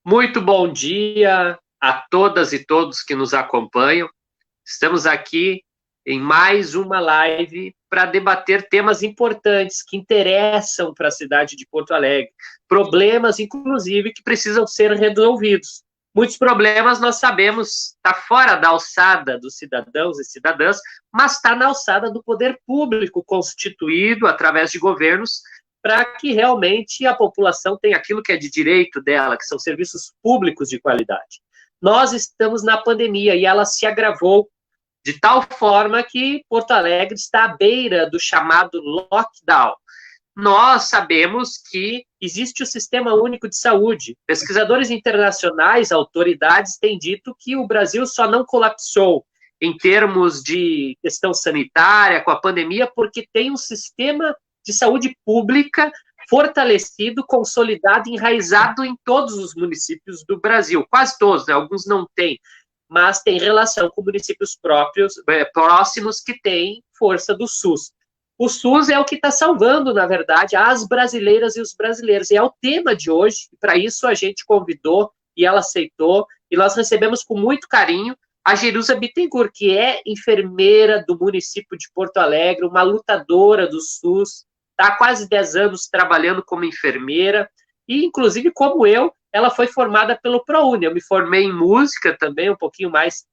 Muito bom dia a todas e todos que nos acompanham. Estamos aqui em mais uma live para debater temas importantes que interessam para a cidade de Porto Alegre. Problemas, inclusive, que precisam ser resolvidos. Muitos problemas nós sabemos está fora da alçada dos cidadãos e cidadãs, mas está na alçada do poder público constituído através de governos para que realmente a população tenha aquilo que é de direito dela, que são serviços públicos de qualidade. Nós estamos na pandemia e ela se agravou de tal forma que Porto Alegre está à beira do chamado lockdown. Nós sabemos que existe o Sistema Único de Saúde. Pesquisadores internacionais, autoridades, têm dito que o Brasil só não colapsou em termos de questão sanitária com a pandemia porque tem um sistema de saúde pública fortalecido, consolidado, enraizado em todos os municípios do Brasil. Quase todos, né? Alguns não têm, mas tem relação com municípios próximos que têm força do SUS. O SUS é o que está salvando, na verdade, as brasileiras e os brasileiros. E é o tema de hoje, e para isso a gente convidou e ela aceitou, e nós recebemos com muito carinho a Jerusa Bittencourt, que é enfermeira do município de Porto Alegre, uma lutadora do SUS, está há quase 10 anos trabalhando como enfermeira, e inclusive como eu, ela foi formada pelo ProUni. Eu me formei em música também, um pouquinho mais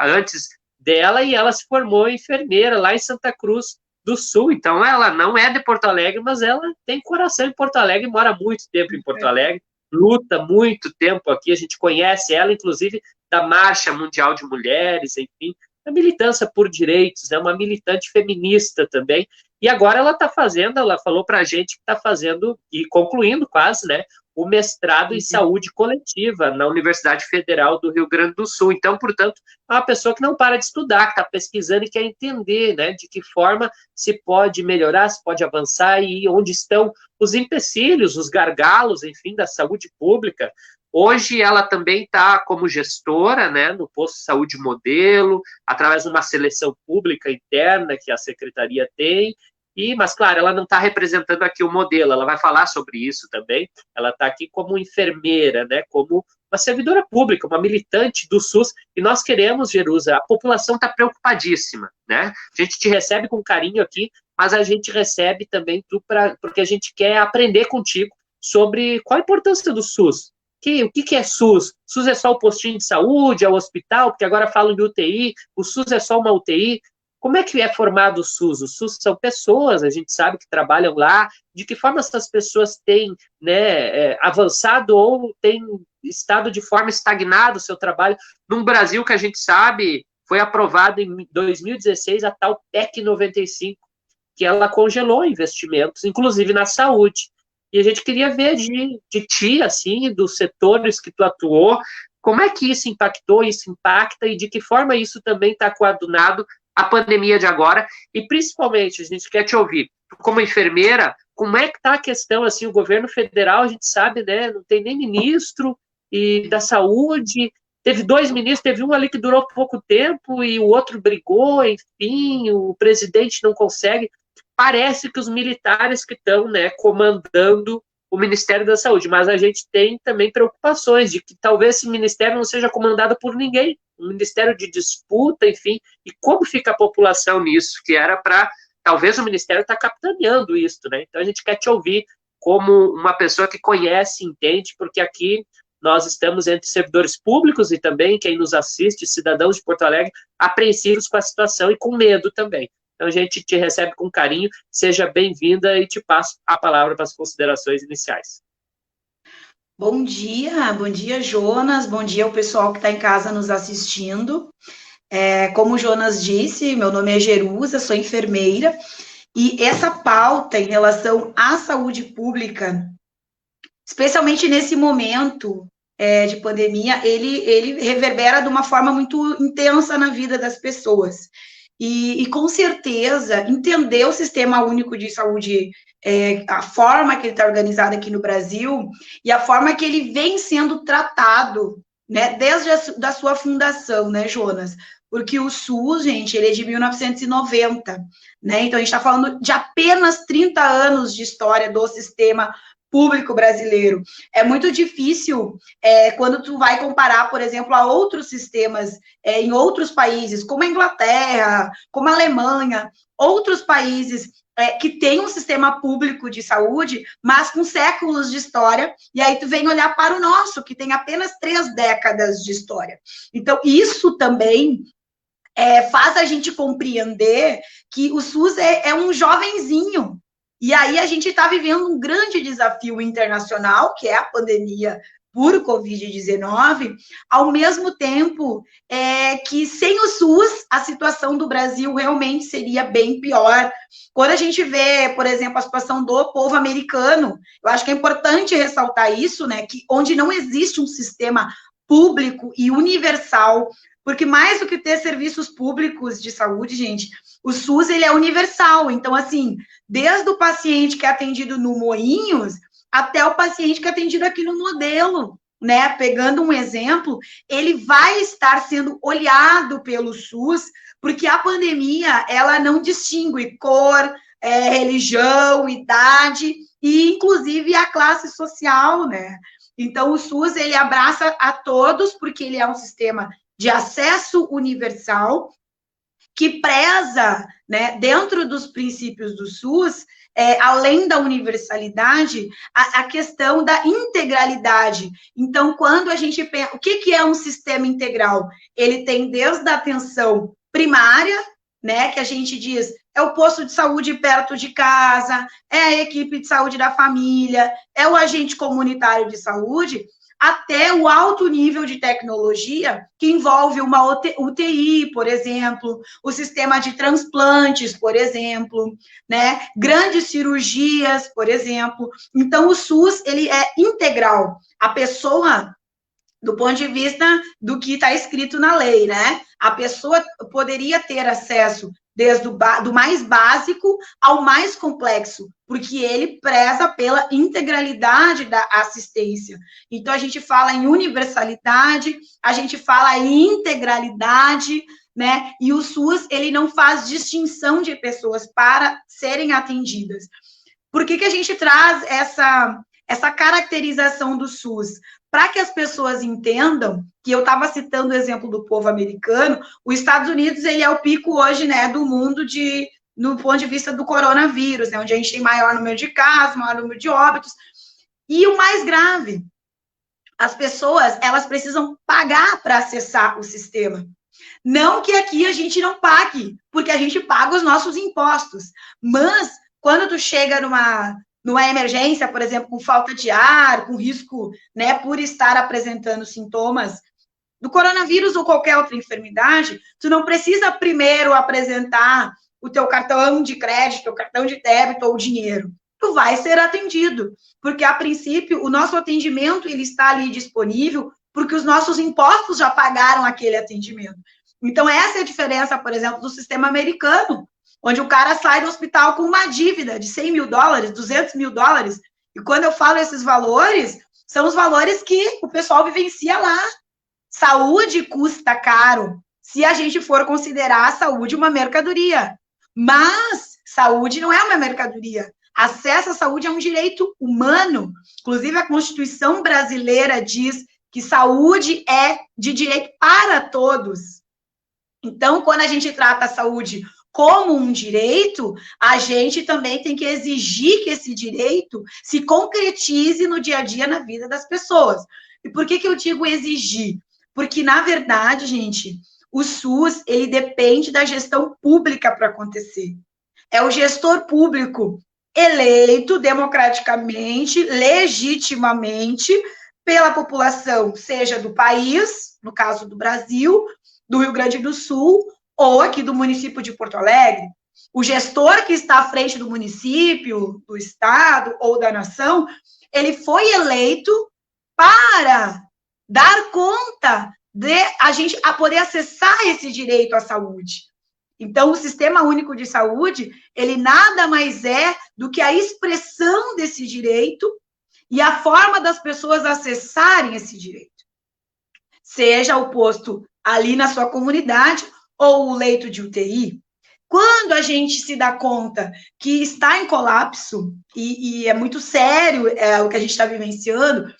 antes dela, e ela se formou enfermeira lá em Santa Cruz do Sul. Então ela não é de Porto Alegre, mas ela tem coração em Porto Alegre, mora muito tempo em Porto Alegre, luta muito tempo aqui, a gente conhece ela, inclusive, da Marcha Mundial de Mulheres, enfim, a militância por direitos, é uma militante feminista também, e agora ela está fazendo, ela falou para a gente que está fazendo, e concluindo quase, né, o mestrado em saúde coletiva na Universidade Federal do Rio Grande do Sul. Então, portanto, é uma pessoa que não para de estudar, que está pesquisando e quer entender, né, de que forma se pode melhorar, se pode avançar e onde estão os empecilhos, os gargalos, enfim, da saúde pública. Hoje ela também está como gestora, né, no posto de saúde modelo, através de uma seleção pública interna que a secretaria tem, mas, claro, ela não está representando aqui o modelo, ela vai falar sobre isso também, ela está aqui como enfermeira, né, como uma servidora pública, uma militante do SUS, e nós queremos, Jerusa, a população está preocupadíssima, né, a gente te recebe com carinho aqui, mas a gente recebe também porque a gente quer aprender contigo sobre qual a importância do SUS. O que é SUS? SUS é só o postinho de saúde, é o hospital, porque agora falam de UTI, o SUS é só uma UTI. Como é que é formado o SUS? O SUS são pessoas, a gente sabe que trabalham lá, de que forma essas pessoas têm, né, avançado ou têm estado de forma estagnada o seu trabalho, num Brasil que a gente sabe foi aprovado em 2016 a tal PEC 95, que ela congelou investimentos, inclusive na saúde. E a gente queria ver de ti, assim, dos setores que tu atuou, como é que isso impactou, isso impacta, e de que forma isso também está coadunado à pandemia de agora, e principalmente, a gente quer te ouvir, como enfermeira, como é que está a questão, assim, o governo federal, a gente sabe, né, não tem nem ministro e da saúde, teve 2 ministros, teve um ali que durou pouco tempo, e o outro brigou, enfim, o presidente não consegue. Parece que os militares que estão, né, comandando o Ministério da Saúde, mas a gente tem também preocupações de que talvez esse ministério não seja comandado por ninguém, um ministério de disputa, enfim, e como fica a população nisso, que era para, talvez o ministério está capitaneando isso, né, então a gente quer te ouvir como uma pessoa que conhece, entende, porque aqui nós estamos entre servidores públicos e também quem nos assiste, cidadãos de Porto Alegre, apreensivos com a situação e com medo também. Então, a gente te recebe com carinho, seja bem-vinda e te passo a palavra para as considerações iniciais. Bom dia, Jonas, bom dia ao pessoal que está em casa nos assistindo. Como o Jonas disse, meu nome é Jerusa, sou enfermeira, e essa pauta em relação à saúde pública, especialmente nesse momento de pandemia, ele reverbera de uma forma muito intensa na vida das pessoas. E com certeza, entender o Sistema Único de Saúde, a forma que ele está organizado aqui no Brasil e a forma que ele vem sendo tratado, né, desde a sua fundação, né, Jonas? Porque o SUS, gente, ele é de 1990, né? Então, a gente está falando de apenas 30 anos de história do sistema público brasileiro. É muito difícil quando tu vai comparar, por exemplo, a outros sistemas em outros países, como a Inglaterra, como a Alemanha, outros países que têm um sistema público de saúde, mas com séculos de história, e aí tu vem olhar para o nosso, que tem apenas 3 décadas de história. Então, isso também faz a gente compreender que o SUS é um jovenzinho. E aí a gente está vivendo um grande desafio internacional, que é a pandemia por Covid-19, ao mesmo tempo que sem o SUS, a situação do Brasil realmente seria bem pior. Quando a gente vê, por exemplo, a situação do povo americano, eu acho que é importante ressaltar isso, né, que onde não existe um sistema público e universal, porque mais do que ter serviços públicos de saúde, gente, o SUS, ele é universal. Então, assim, desde o paciente que é atendido no Moinhos até o paciente que é atendido aqui no Modelo, né? Pegando um exemplo, ele vai estar sendo olhado pelo SUS, porque a pandemia, ela não distingue cor, religião, idade e, inclusive, a classe social, né? Então, o SUS, ele abraça a todos, porque ele é um sistema de acesso universal, que preza, né, dentro dos princípios do SUS, além da universalidade, a questão da integralidade. Então, quando a gente pensa, o que é um sistema integral? Ele tem desde a atenção primária, né, que a gente diz, é o posto de saúde perto de casa, é a equipe de saúde da família, é o agente comunitário de saúde, até o alto nível de tecnologia, que envolve uma UTI, por exemplo, o sistema de transplantes, por exemplo, né? Grandes cirurgias, por exemplo. Então, o SUS, ele é integral. A pessoa, do ponto de vista do que está escrito na lei, né? A pessoa poderia ter acesso desde do mais básico ao mais complexo, porque ele preza pela integralidade da assistência. Então, a gente fala em universalidade, a gente fala em integralidade, né? E o SUS, ele não faz distinção de pessoas para serem atendidas. Por que a gente traz essa caracterização do SUS? Para que as pessoas entendam, que eu estava citando o exemplo do povo americano, os Estados Unidos, ele é o pico hoje, né, do mundo no ponto de vista do coronavírus, né, onde a gente tem maior número de casos, maior número de óbitos. E o mais grave, as pessoas, elas precisam pagar para acessar o sistema. Não que aqui a gente não pague, porque a gente paga os nossos impostos. Mas, quando tu chega numa emergência, por exemplo, com falta de ar, com risco, né, por estar apresentando sintomas do coronavírus ou qualquer outra enfermidade, tu não precisa primeiro apresentar o teu cartão de crédito, o cartão de débito ou dinheiro. Tu vai ser atendido, porque, a princípio, o nosso atendimento, ele está ali disponível, porque os nossos impostos já pagaram aquele atendimento. Então, essa é a diferença, por exemplo, do sistema americano, onde o cara sai do hospital com uma dívida de 100 mil dólares, 200 mil dólares, e quando eu falo esses valores, são os valores que o pessoal vivencia lá. Saúde custa caro, se a gente for considerar a saúde uma mercadoria. Mas saúde não é uma mercadoria. Acesso à saúde é um direito humano. Inclusive, a Constituição brasileira diz que saúde é de direito para todos. Então, quando a gente trata a saúde como um direito, a gente também tem que exigir que esse direito se concretize no dia a dia na vida das pessoas. E por que eu digo exigir? Porque, na verdade, gente, o SUS, ele depende da gestão pública para acontecer. É o gestor público eleito democraticamente, legitimamente, pela população, seja do país, no caso do Brasil, do Rio Grande do Sul, ou aqui do município de Porto Alegre. O gestor que está à frente do município, do estado ou da nação, ele foi eleito para dar conta de a gente poder acessar esse direito à saúde. Então, o Sistema Único de Saúde, ele nada mais é do que a expressão desse direito e a forma das pessoas acessarem esse direito. Seja o posto ali na sua comunidade ou o leito de UTI. Quando a gente se dá conta que está em colapso, e é muito sério o que a gente está vivenciando,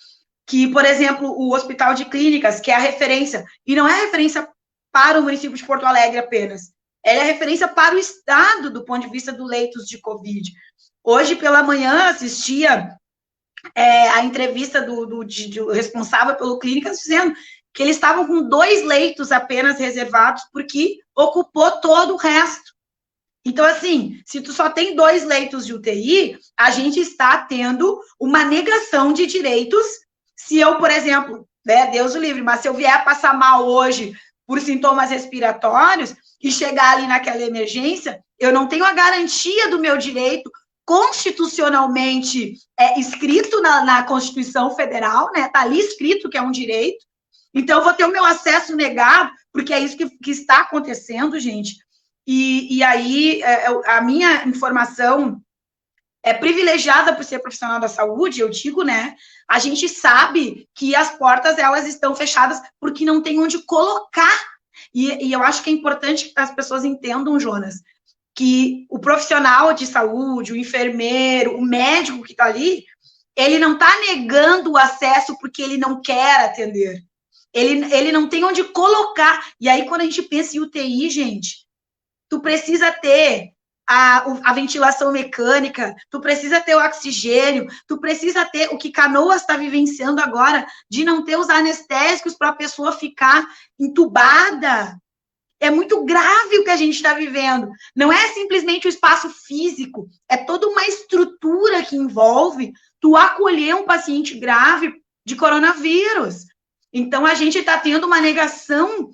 que, por exemplo, o Hospital de Clínicas, que é a referência, e não é referência para o município de Porto Alegre apenas, é a referência para o Estado do ponto de vista do leitos de Covid. Hoje, pela manhã, assistia a entrevista do responsável pelo Clínicas, dizendo que eles estavam com 2 leitos apenas reservados, porque ocupou todo o resto. Então, assim, se tu só tem 2 leitos de UTI, a gente está tendo uma negação de direitos. Se eu, por exemplo, né, Deus o livre, mas se eu vier passar mal hoje por sintomas respiratórios e chegar ali naquela emergência, eu não tenho a garantia do meu direito constitucionalmente escrito na Constituição Federal, né? Está ali escrito que é um direito. Então, eu vou ter o meu acesso negado, porque é isso que está acontecendo, gente. E aí, a minha informação é privilegiada por ser profissional da saúde, eu digo, né? A gente sabe que as portas, elas estão fechadas porque não tem onde colocar. E eu acho que é importante que as pessoas entendam, Jonas, que o profissional de saúde, o enfermeiro, o médico que está ali, ele não está negando o acesso porque ele não quer atender. Ele não tem onde colocar. E aí, quando a gente pensa em UTI, gente, tu precisa ter a ventilação mecânica, tu precisa ter o oxigênio, tu precisa ter o que Canoas está vivenciando agora, de não ter os anestésicos para a pessoa ficar entubada. É muito grave o que a gente está vivendo. Não é simplesmente o espaço físico, é toda uma estrutura que envolve tu acolher um paciente grave de coronavírus. Então, a gente está tendo uma negação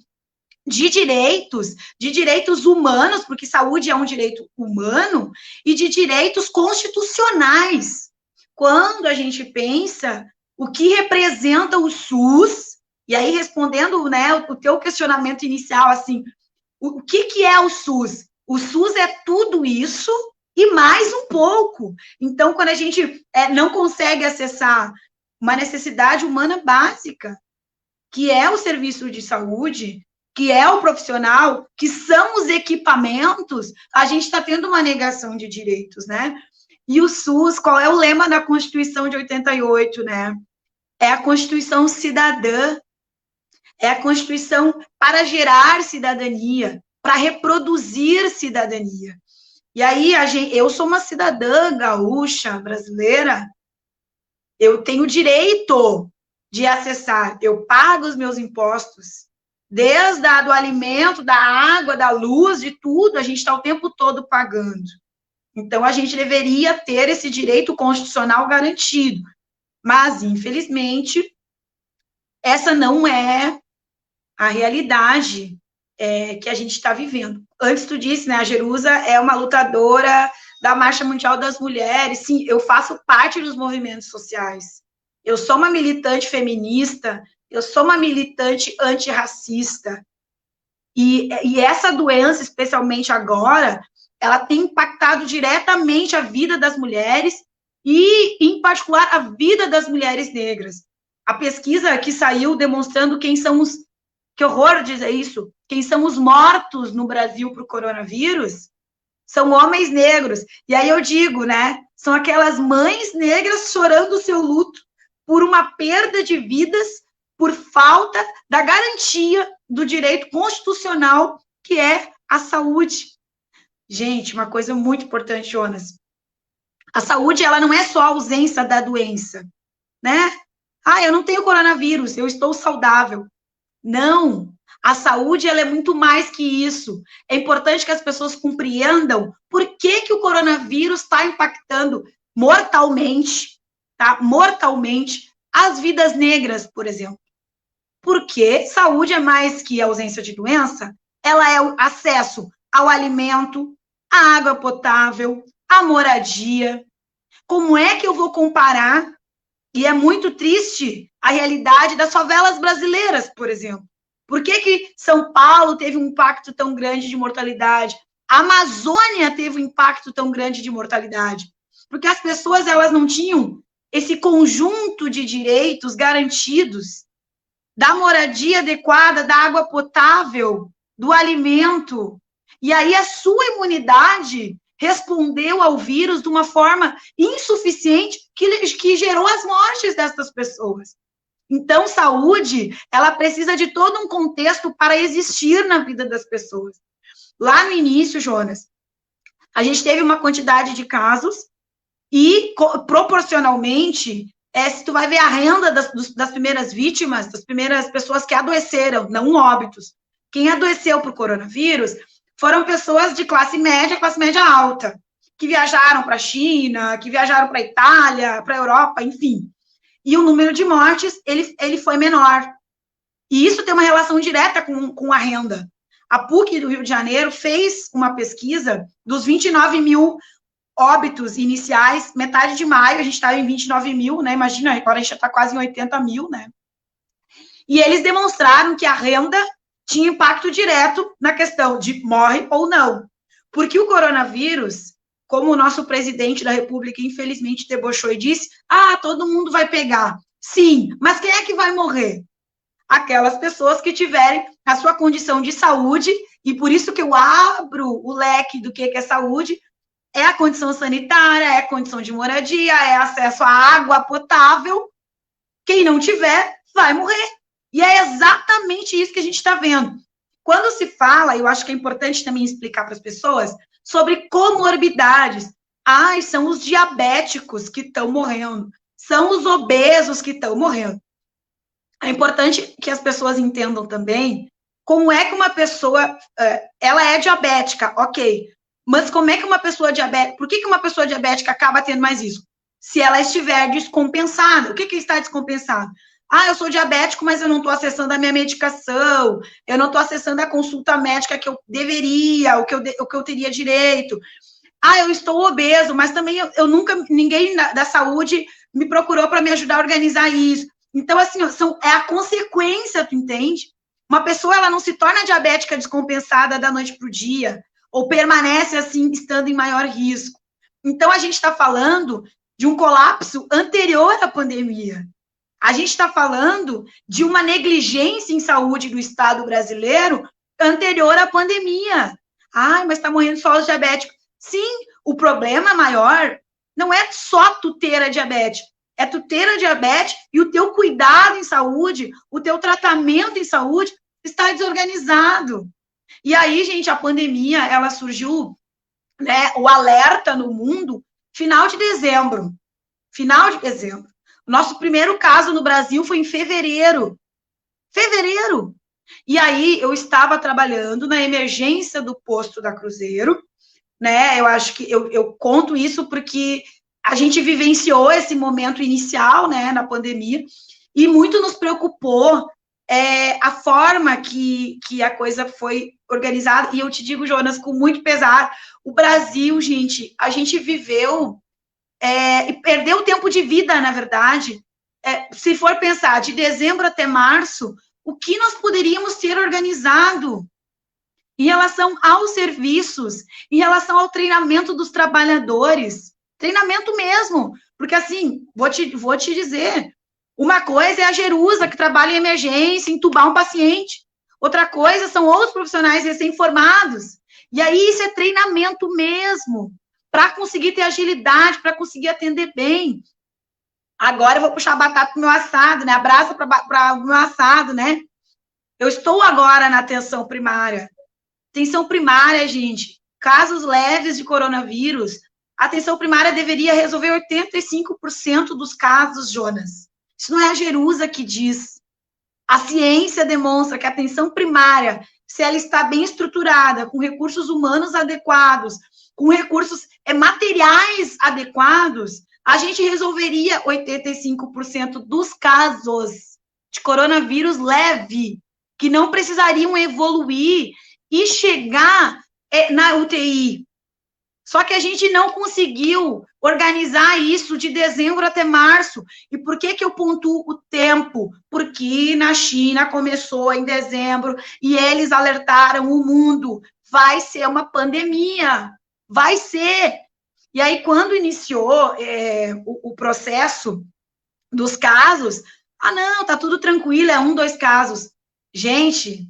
de direitos humanos, porque saúde é um direito humano, e de direitos constitucionais. Quando a gente pensa o que representa o SUS, e aí respondendo, né, o teu questionamento inicial, assim, o que é o SUS? O SUS é tudo isso e mais um pouco. Então, quando a gente não consegue acessar uma necessidade humana básica, que é o serviço de saúde, que é o profissional, que são os equipamentos, a gente está tendo uma negação de direitos, né? E o SUS, qual é o lema da Constituição de 88, né? É a Constituição cidadã, é a Constituição para gerar cidadania, para reproduzir cidadania. E aí, eu sou uma cidadã gaúcha, brasileira, eu tenho direito de acessar, eu pago os meus impostos, desde do alimento, da água, da luz, de tudo, a gente está o tempo todo pagando. Então, a gente deveria ter esse direito constitucional garantido. Mas, infelizmente, essa não é a realidade que a gente está vivendo. Antes tu disse, né, a Jerusa é uma lutadora da Marcha Mundial das Mulheres. Sim, eu faço parte dos movimentos sociais. Eu sou uma militante feminista, eu sou uma militante antirracista. E essa doença, especialmente agora, ela tem impactado diretamente a vida das mulheres e, em particular, a vida das mulheres negras. A pesquisa que saiu demonstrando quem são os... Que horror dizer isso! Quem são os mortos no Brasil por coronavírus são homens negros. E aí eu digo, né? São aquelas mães negras chorando o seu luto por uma perda de vidas, por falta da garantia do direito constitucional, que é a saúde. Gente, uma coisa muito importante, Jonas. A saúde, ela não é só a ausência da doença, né? Ah, eu não tenho coronavírus, eu estou saudável. Não, a saúde, ela é muito mais que isso. É importante que as pessoas compreendam por que o coronavírus está impactando mortalmente, tá? Mortalmente, as vidas negras, por exemplo. Porque saúde é mais que a ausência de doença, ela é o acesso ao alimento, à água potável, à moradia. Como é que eu vou comparar? E é muito triste a realidade das favelas brasileiras, por exemplo. Por que São Paulo teve um impacto tão grande de mortalidade? A Amazônia teve um impacto tão grande de mortalidade? Porque as pessoas, elas não tinham esse conjunto de direitos garantidos, da moradia adequada, da água potável, do alimento. E aí a sua imunidade respondeu ao vírus de uma forma insuficiente que gerou as mortes dessas pessoas. Então, saúde, ela precisa de todo um contexto para existir na vida das pessoas. Lá no início, Jonas, a gente teve uma quantidade de casos e, proporcionalmente, se tu vai ver a renda das primeiras vítimas, das primeiras pessoas que adoeceram, não óbitos. Quem adoeceu por coronavírus foram pessoas de classe média alta, que viajaram para a China, que viajaram para a Itália, para a Europa, enfim. E o número de mortes, ele foi menor. E isso tem uma relação direta com a renda. A PUC do Rio de Janeiro fez uma pesquisa dos 29 mil óbitos iniciais, metade de maio, a gente estava em 29 mil, né? Imagina, agora a gente já está quase em 80 mil, né? E eles demonstraram que a renda tinha impacto direto na questão de morre ou não. Porque o coronavírus, como o nosso presidente da República, infelizmente, debochou e disse, todo mundo vai pegar. Sim, mas quem é que vai morrer? Aquelas pessoas que tiverem a sua condição de saúde, e por isso que eu abro o leque do que é saúde, é a condição sanitária, é a condição de moradia, é acesso à água potável. Quem não tiver, vai morrer. E é exatamente isso que a gente está vendo. Quando se fala, eu acho que é importante também explicar para as pessoas, sobre comorbidades. São os diabéticos que estão morrendo. São os obesos que estão morrendo. É importante que as pessoas entendam também como é que uma pessoa, ela é diabética, ok, mas como é que uma pessoa diabética, por que uma pessoa diabética acaba tendo mais isso? Se ela estiver descompensada. O que está descompensado? Eu sou diabético, mas eu não estou acessando a minha medicação, eu não estou acessando a consulta médica que eu deveria, o que eu teria direito. Eu estou obeso, mas também eu nunca, ninguém da saúde me procurou para me ajudar a organizar isso. Então, assim, é a consequência, tu entende? Uma pessoa, ela não se torna diabética descompensada da noite para o dia, ou permanece, assim, estando em maior risco. Então, a gente está falando de um colapso anterior à pandemia. A gente está falando de uma negligência em saúde do Estado brasileiro anterior à pandemia. Mas está morrendo só os diabéticos. Sim, o problema maior não é só tu ter a diabetes, é tu ter a diabetes e o teu cuidado em saúde, o teu tratamento em saúde está desorganizado. E aí, gente, a pandemia, ela surgiu, né, o alerta no mundo, final de dezembro. O nosso primeiro caso no Brasil foi em fevereiro. E aí, eu estava trabalhando na emergência do posto da Cruzeiro, né? Eu acho que eu conto isso porque a gente vivenciou esse momento inicial, né, na pandemia, e muito nos preocupou a forma que a coisa foi organizada. E eu te digo, Jonas, com muito pesar, o Brasil, gente, a gente viveu e perdeu tempo de vida, na verdade. Se for pensar, de dezembro até março, o que nós poderíamos ter organizado em relação aos serviços, em relação ao treinamento dos trabalhadores, treinamento mesmo, porque assim, vou te dizer, uma coisa é a Jerusa, que trabalha em emergência, entubar um paciente, outra coisa são outros profissionais recém-formados, e aí isso é treinamento mesmo, para conseguir ter agilidade, para conseguir atender bem. Agora eu vou puxar a batata pro meu assado, né, abraço para o meu assado, né, eu estou agora na atenção primária. Atenção primária, gente, casos leves de coronavírus, a atenção primária deveria resolver 85% dos casos, Jonas. Isso não é a Jerusa que diz. A ciência demonstra que a atenção primária, se ela está bem estruturada, com recursos humanos adequados, com recursos materiais adequados, a gente resolveria 85% dos casos de coronavírus leve, que não precisariam evoluir e chegar na UTI. Só que a gente não conseguiu organizar isso de dezembro até março. E por que eu pontuo o tempo? Porque na China começou em dezembro e eles alertaram o mundo. Vai ser uma pandemia. Vai ser. E aí, quando iniciou o processo dos casos, não, tá tudo tranquilo, é 1, 2 casos. Gente,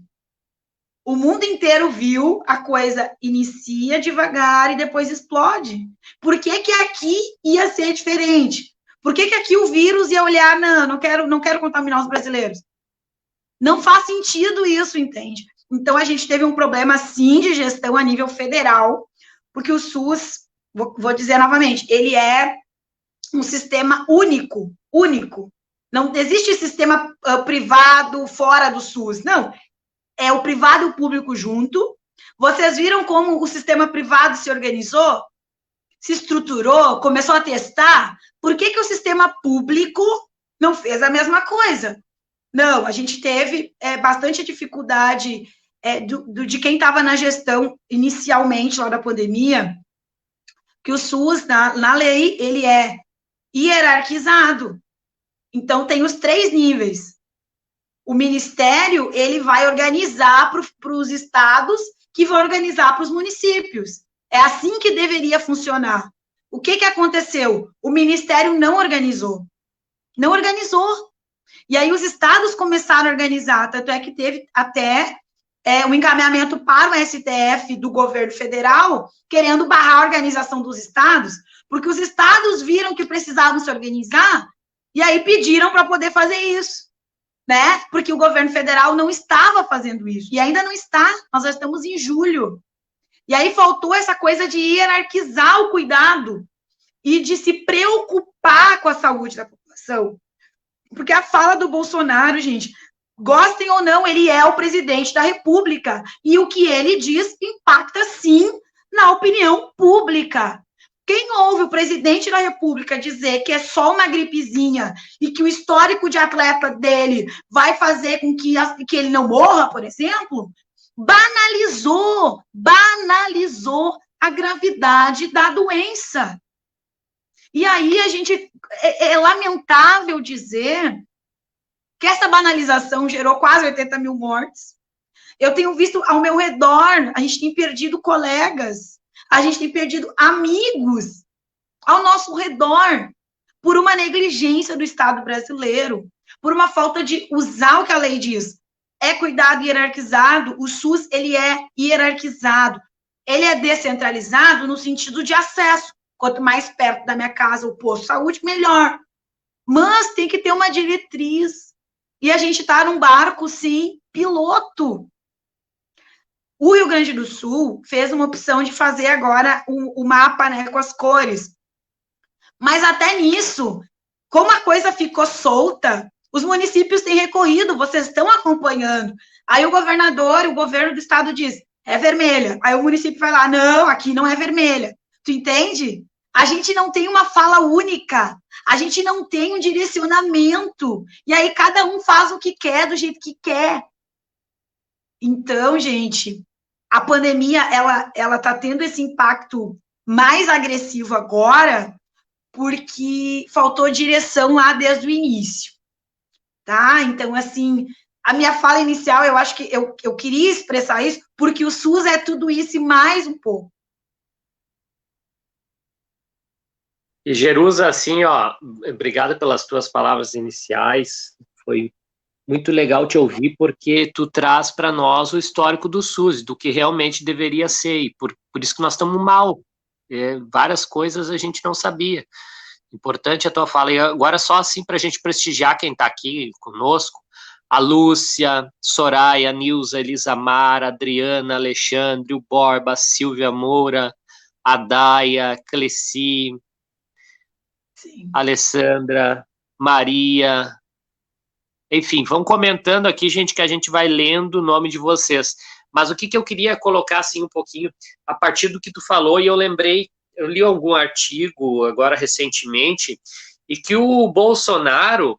O mundo inteiro viu, a coisa inicia devagar e depois explode. Por que que aqui ia ser diferente? Por que que aqui o vírus ia olhar, não quero contaminar os brasileiros? Não faz sentido isso, entende? Então, a gente teve um problema, sim, de gestão a nível federal, porque o SUS, vou dizer novamente, ele é um sistema único. Não existe sistema privado fora do SUS, não. É o privado e o público junto. Vocês viram como o sistema privado se organizou? Se estruturou, começou a testar? Por que que o sistema público não fez a mesma coisa? Não, a gente teve bastante dificuldade de quem estava na gestão inicialmente lá da pandemia, que o SUS, na lei, ele é hierarquizado. Então, tem os 3 níveis. O Ministério, ele vai organizar para os estados, que vão organizar para os municípios. É assim que deveria funcionar. O que aconteceu? O Ministério não organizou. Não organizou. E aí os estados começaram a organizar, tanto é que teve até um encaminhamento para o STF do governo federal, querendo barrar a organização dos estados, porque os estados viram que precisavam se organizar, e aí pediram para poder fazer isso, né? Porque o governo federal não estava fazendo isso, e ainda não está, nós já estamos em julho. E aí faltou essa coisa de hierarquizar o cuidado e de se preocupar com a saúde da população. Porque a fala do Bolsonaro, gente, gostem ou não, ele é o presidente da República. E o que ele diz impacta, sim, na opinião pública. Quem ouve o presidente da República dizer que é só uma gripezinha e que o histórico de atleta dele vai fazer com que ele não morra, por exemplo, banalizou a gravidade da doença. E aí é lamentável dizer que essa banalização gerou quase 80 mil mortes. Eu tenho visto ao meu redor, a gente tem perdido colegas, a gente tem perdido amigos ao nosso redor por uma negligência do Estado brasileiro, por uma falta de usar o que a lei diz. É cuidado hierarquizado, o SUS, ele é hierarquizado. Ele é descentralizado no sentido de acesso. Quanto mais perto da minha casa o posto de saúde, melhor. Mas tem que ter uma diretriz. E a gente está num barco, sim, piloto. O Rio Grande do Sul fez uma opção de fazer agora o mapa, né, com as cores. Mas até nisso, como a coisa ficou solta, os municípios têm recorrido, vocês estão acompanhando. Aí o governo do estado diz, é vermelha. Aí o município vai lá, não, aqui não é vermelha. Tu entende? A gente não tem uma fala única, a gente não tem um direcionamento, e aí cada um faz o que quer, do jeito que quer. Então, gente, a pandemia, ela tá tendo esse impacto mais agressivo agora, porque faltou direção lá desde o início, tá? Então, assim, a minha fala inicial, eu acho que eu queria expressar isso, porque o SUS é tudo isso e mais um pouco. E Jerusa, assim, ó, obrigado pelas tuas palavras iniciais, foi muito legal te ouvir, porque tu traz para nós o histórico do SUS, do que realmente deveria ser, e por isso que nós estamos mal, várias coisas a gente não sabia. Importante a tua fala, e agora só assim para a gente prestigiar quem está aqui conosco, a Lúcia, Soraya, Nilza, Elisamar, Adriana, Alexandre, o Borba, Silvia Moura, a Daia, Cleci, sim, Alessandra, Maria, enfim, vão comentando aqui, gente, que a gente vai lendo o nome de vocês. Mas o que eu queria colocar, assim, um pouquinho, a partir do que tu falou, e eu lembrei, eu li algum artigo agora recentemente, e que o Bolsonaro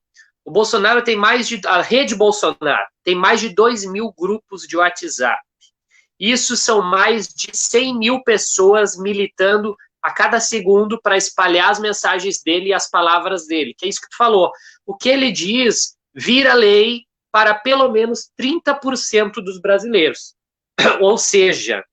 tem a rede Bolsonaro tem mais de 2.000 grupos de WhatsApp. Isso são mais de 100 mil pessoas militando a cada segundo para espalhar as mensagens dele e as palavras dele, que é isso que tu falou. O que ele diz vira lei para pelo menos 30% dos brasileiros. Ou seja,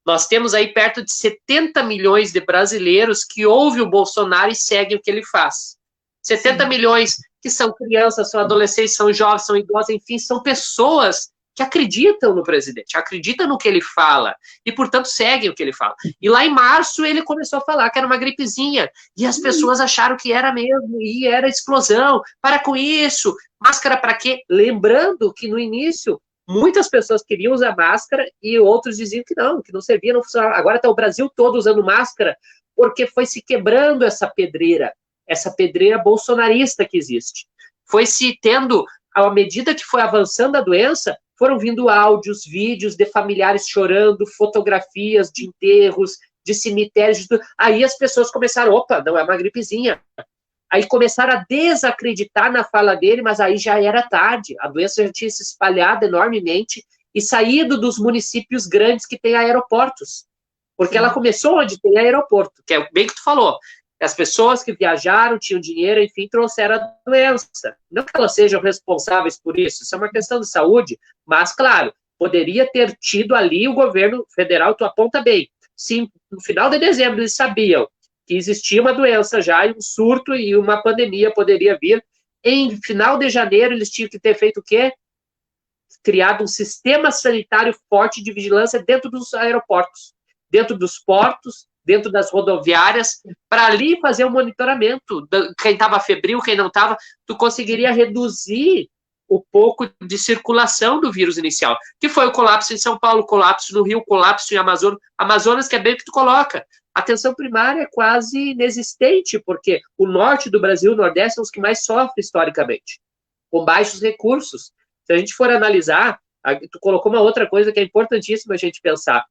nós temos aí perto de 70 milhões de brasileiros que ouvem o Bolsonaro e seguem o que ele faz. 70 milhões que são crianças, são adolescentes, são jovens, são idosos, enfim, são pessoas que acreditam no presidente, acreditam no que ele fala, e, portanto, seguem o que ele fala. E lá em março ele começou a falar que era uma gripezinha, e as pessoas acharam que era mesmo, e era explosão. Para com isso, máscara para quê? Lembrando que no início muitas pessoas queriam usar máscara e outros diziam que não servia, não funcionava. Agora está o Brasil todo usando máscara porque foi se quebrando essa pedreira bolsonarista que existe. Foi se tendo, à medida que foi avançando a doença, foram vindo áudios, vídeos de familiares chorando, fotografias de enterros, de cemitérios. Aí as pessoas começaram, opa, não é uma gripezinha. Aí começaram a desacreditar na fala dele, mas aí já era tarde. A doença já tinha se espalhado enormemente e saído dos municípios grandes que têm aeroportos. Porque ela começou onde tem aeroporto, que é bem o que tu falou. As pessoas que viajaram, tinham dinheiro, enfim, trouxeram a doença. Não que elas sejam responsáveis por isso é uma questão de saúde, mas, claro, poderia ter tido ali o governo federal, tu aponta bem. Sim, no final de dezembro eles sabiam que existia uma doença já, e um surto e uma pandemia poderia vir. Em final de janeiro, eles tinham que ter feito o quê? Criado um sistema sanitário forte de vigilância dentro dos aeroportos, dentro dos portos, dentro das rodoviárias, para ali fazer o monitoramento. Quem estava febril, quem não estava, tu conseguiria reduzir o pouco de circulação do vírus inicial, que foi o colapso em São Paulo, colapso no Rio, colapso em Amazonas, que é bem o que tu coloca. A atenção primária é quase inexistente, porque o norte do Brasil, o nordeste, são os que mais sofrem historicamente, com baixos recursos. Se a gente for analisar, tu colocou uma outra coisa que é importantíssima a gente pensar.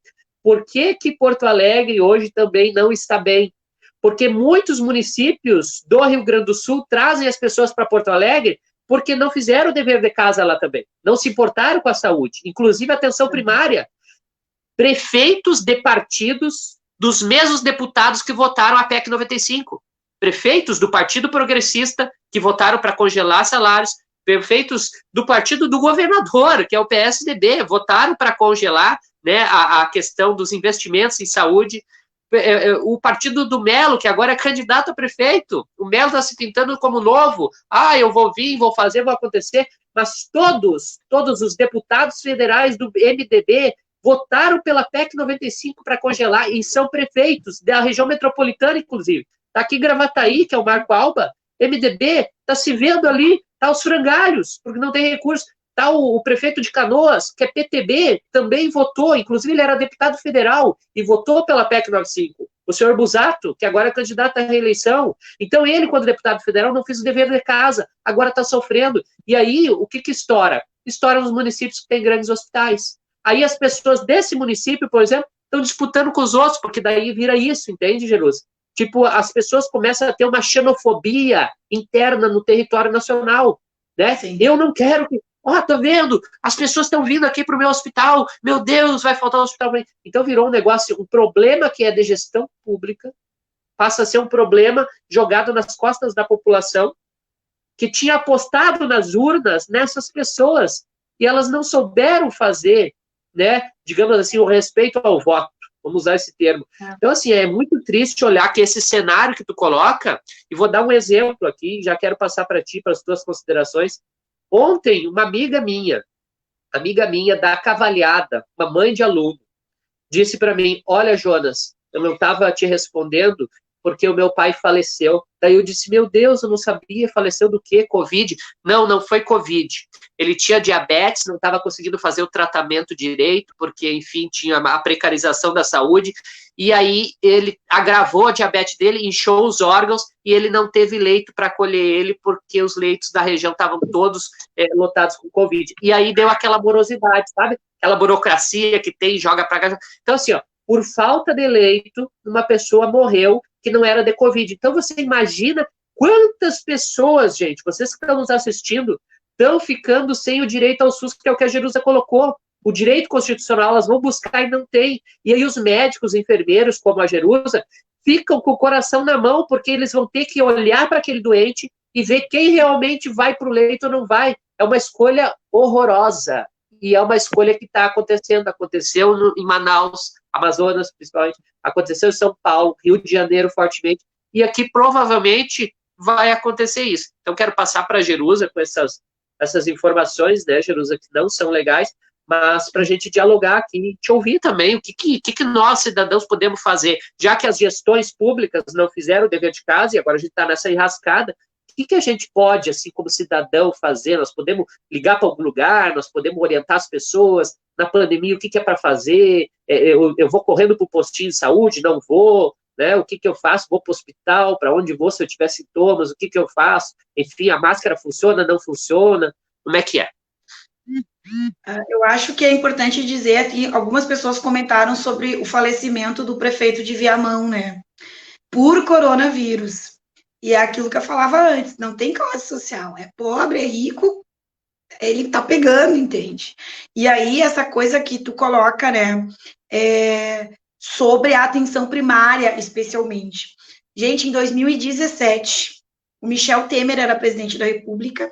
Por que Porto Alegre hoje também não está bem? Porque muitos municípios do Rio Grande do Sul trazem as pessoas para Porto Alegre porque não fizeram o dever de casa lá também. Não se importaram com a saúde, inclusive a atenção primária. Prefeitos de partidos dos mesmos deputados que votaram a PEC 95. Prefeitos do Partido Progressista que votaram para congelar salários, prefeitos do partido do governador, que é o PSDB, votaram para congelar, né, a questão dos investimentos em saúde. O partido do Melo, que agora é candidato a prefeito, o Melo está se pintando como novo, eu vou vir, vou fazer, vou acontecer, mas todos os deputados federais do MDB votaram pela PEC 95 para congelar, e são prefeitos da região metropolitana, inclusive. Está aqui Gravataí, que é o Marco Alba, MDB, está se vendo ali, está os frangalhos, porque não tem recurso. Está o prefeito de Canoas, que é PTB, também votou, inclusive ele era deputado federal e votou pela PEC 95. O senhor Busato, que agora é candidato à reeleição. Então ele, quando deputado federal, não fez o dever de casa, agora está sofrendo. E aí, o que estoura? Estoura nos municípios que têm grandes hospitais. Aí as pessoas desse município, por exemplo, estão disputando com os outros, porque daí vira isso, entende, Jerusa? Tipo, as pessoas começam a ter uma xenofobia interna no território nacional, né? Sim. Eu não quero que... tô vendo, as pessoas estão vindo aqui para o meu hospital, meu Deus, vai faltar um hospital. Então virou um negócio, um problema que é de gestão pública, passa a ser um problema jogado nas costas da população, que tinha apostado nas urnas nessas pessoas, e elas não souberam fazer, né, digamos assim, o respeito ao voto, vamos usar esse termo. Então, assim, é muito triste olhar que esse cenário que tu coloca, e vou dar um exemplo aqui, já quero passar para ti, para as tuas considerações. Ontem, uma amiga minha da Cavalhada, uma mãe de aluno, disse para mim, olha, Jonas, eu não estava te respondendo porque o meu pai faleceu. Daí eu disse, meu Deus, eu não sabia, faleceu do quê? Covid? Não foi Covid. Ele tinha diabetes, não estava conseguindo fazer o tratamento direito, porque, enfim, tinha a precarização da saúde, e aí ele agravou a diabetes dele, inchou os órgãos, e ele não teve leito para acolher ele, porque os leitos da região estavam todos lotados com Covid. E aí deu aquela morosidade, sabe? Aquela burocracia que tem, joga para cá. Então, assim, por falta de leito, uma pessoa morreu que não era de Covid. Então, você imagina quantas pessoas, gente, vocês que estão nos assistindo, estão ficando sem o direito ao SUS, que é o que a Jerusa colocou. O direito constitucional, elas vão buscar e não tem. E aí os médicos, enfermeiros, como a Jerusa, ficam com o coração na mão, porque eles vão ter que olhar para aquele doente e ver quem realmente vai para o leito ou não vai. É uma escolha horrorosa. E é uma escolha que está acontecendo. Aconteceu em Manaus, Amazonas, principalmente. Aconteceu em São Paulo, Rio de Janeiro, fortemente. E aqui, provavelmente, vai acontecer isso. Então, quero passar para a Jerusa com essas informações, né, Jerusa, que não são legais, mas para a gente dialogar aqui e te ouvir também, o que nós, cidadãos, podemos fazer, já que as gestões públicas não fizeram o dever de casa e agora a gente está nessa enrascada, o que a gente pode, assim, como cidadão, fazer? Nós podemos ligar para algum lugar, nós podemos orientar as pessoas na pandemia, o que é para fazer, eu vou correndo para o postinho de saúde, não vou, né? O que eu faço? Vou para o hospital, para onde vou se eu tiver sintomas, o que eu faço? Enfim, a máscara funciona, não funciona? Como é que é? Eu acho que é importante dizer que algumas pessoas comentaram sobre o falecimento do prefeito de Viamão, né? Por coronavírus. E é aquilo que eu falava antes, não tem classe social, é pobre, é rico, ele tá pegando, entende? E aí, essa coisa que tu coloca, né, sobre a atenção primária, especialmente. Gente, em 2017, o Michel Temer era presidente da República,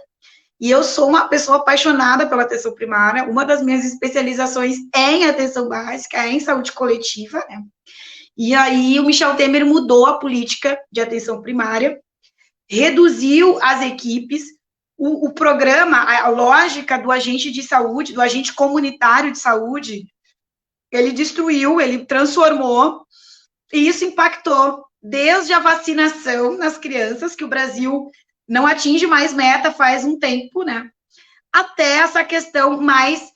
e eu sou uma pessoa apaixonada pela atenção primária, uma das minhas especializações é em atenção básica, é em saúde coletiva, né? E aí o Michel Temer mudou a política de atenção primária, reduziu as equipes, o programa, a lógica do agente de saúde, do agente comunitário de saúde, ele destruiu, ele transformou, e isso impactou desde a vacinação nas crianças, que o Brasil não atinge mais meta faz um tempo, né? Até essa questão mais,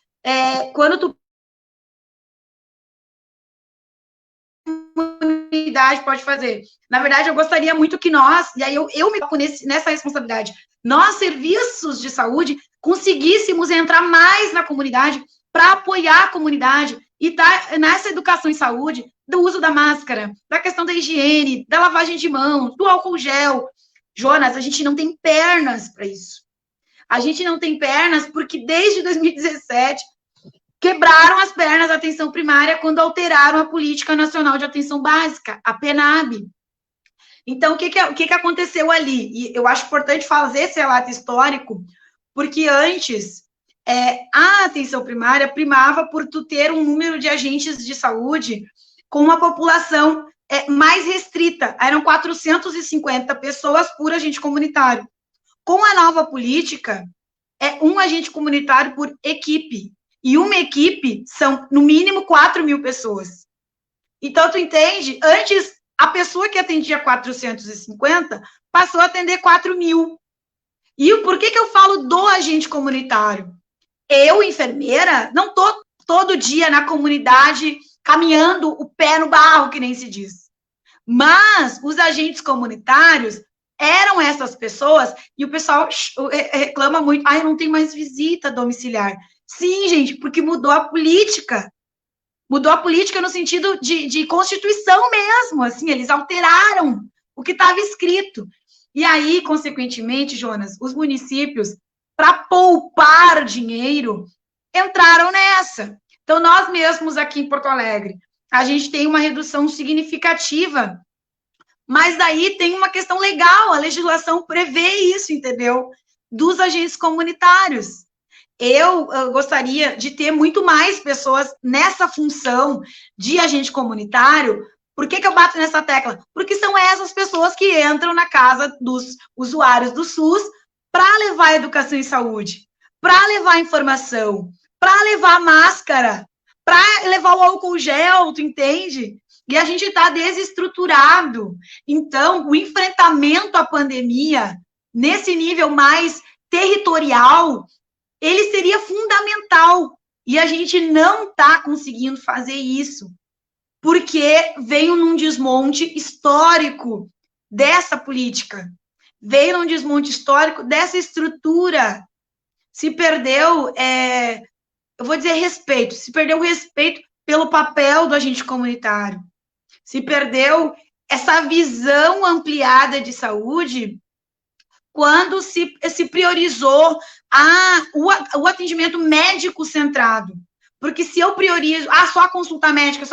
quando tu comunidade pode fazer. Na verdade, eu gostaria muito que nós, e aí eu me coloco nessa responsabilidade, nós, serviços de saúde, conseguíssemos entrar mais na comunidade para apoiar a comunidade e tá nessa educação em saúde, do uso da máscara, da questão da higiene, da lavagem de mãos, do álcool gel. Jonas, a gente não tem pernas para isso. A gente não tem pernas porque desde 2017 quebraram as pernas da atenção primária quando alteraram a Política Nacional de Atenção Básica, a PNAB. Então, o que aconteceu ali? E eu acho importante fazer esse relato histórico, porque antes a atenção primária primava por tu ter um número de agentes de saúde com uma população mais restrita. Eram 450 pessoas por agente comunitário. Com a nova política, é um agente comunitário por equipe. E uma equipe são, no mínimo, 4.000 pessoas. Então, tu entende? Antes, a pessoa que atendia 450 passou a atender 4.000. E por que eu falo do agente comunitário? Eu, enfermeira, não estou todo dia na comunidade caminhando o pé no barro, que nem se diz. Mas os agentes comunitários eram essas pessoas, e o pessoal reclama muito, não tem mais visita domiciliar. Sim, gente, porque mudou a política. Mudou a política no sentido de Constituição mesmo, assim, eles alteraram o que estava escrito. E aí, consequentemente, Jonas, os municípios, para poupar dinheiro, entraram nessa. Então, nós mesmos aqui em Porto Alegre, a gente tem uma redução significativa, mas daí tem uma questão legal, a legislação prevê isso, entendeu? Dos agentes comunitários. Eu gostaria de ter muito mais pessoas nessa função de agente comunitário. Por que eu bato nessa tecla? Porque são essas pessoas que entram na casa dos usuários do SUS para levar educação e saúde, para levar informação, para levar máscara, para levar o álcool gel, tu entende? E a gente está desestruturado. Então, o enfrentamento à pandemia, nesse nível mais territorial, ele seria fundamental. E a gente não está conseguindo fazer isso, porque veio num desmonte histórico dessa política, veio num desmonte histórico dessa estrutura. Se perdeu, eu vou dizer respeito, se perdeu o respeito pelo papel do agente comunitário, se perdeu essa visão ampliada de saúde quando se priorizou o atendimento médico centrado. Porque se eu priorizo, só consulta médica,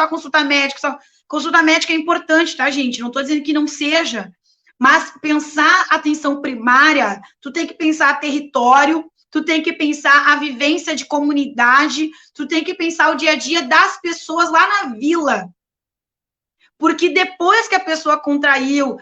consulta médica é importante, tá, gente? Não estou dizendo que não seja, mas pensar atenção primária, tu tem que pensar território, tu tem que pensar a vivência de comunidade, tu tem que pensar o dia a dia das pessoas lá na vila. Porque depois que a pessoa contraiu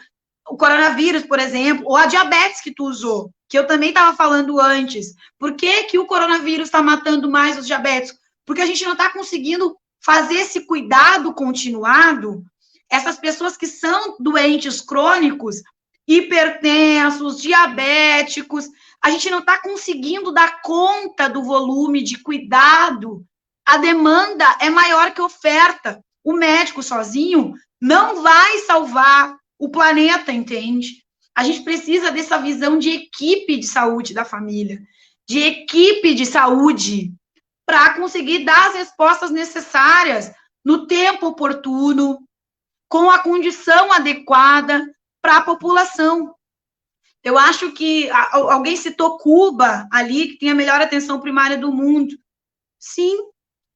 o coronavírus, por exemplo, ou a diabetes que tu usou, que eu também estava falando antes, por que o coronavírus está matando mais os diabéticos? porque a gente não está conseguindo fazer esse cuidado continuado. Essas pessoas que são doentes crônicos, hipertensos, diabéticos, a gente não está conseguindo dar conta do volume de cuidado. A demanda é maior que a oferta. O médico sozinho não vai salvar o planeta, entende? A gente precisa dessa visão de equipe de saúde da família, de equipe de saúde, para conseguir dar as respostas necessárias no tempo oportuno, com a condição adequada para a população. Eu acho que alguém citou Cuba ali, que tem a melhor atenção primária do mundo. Sim,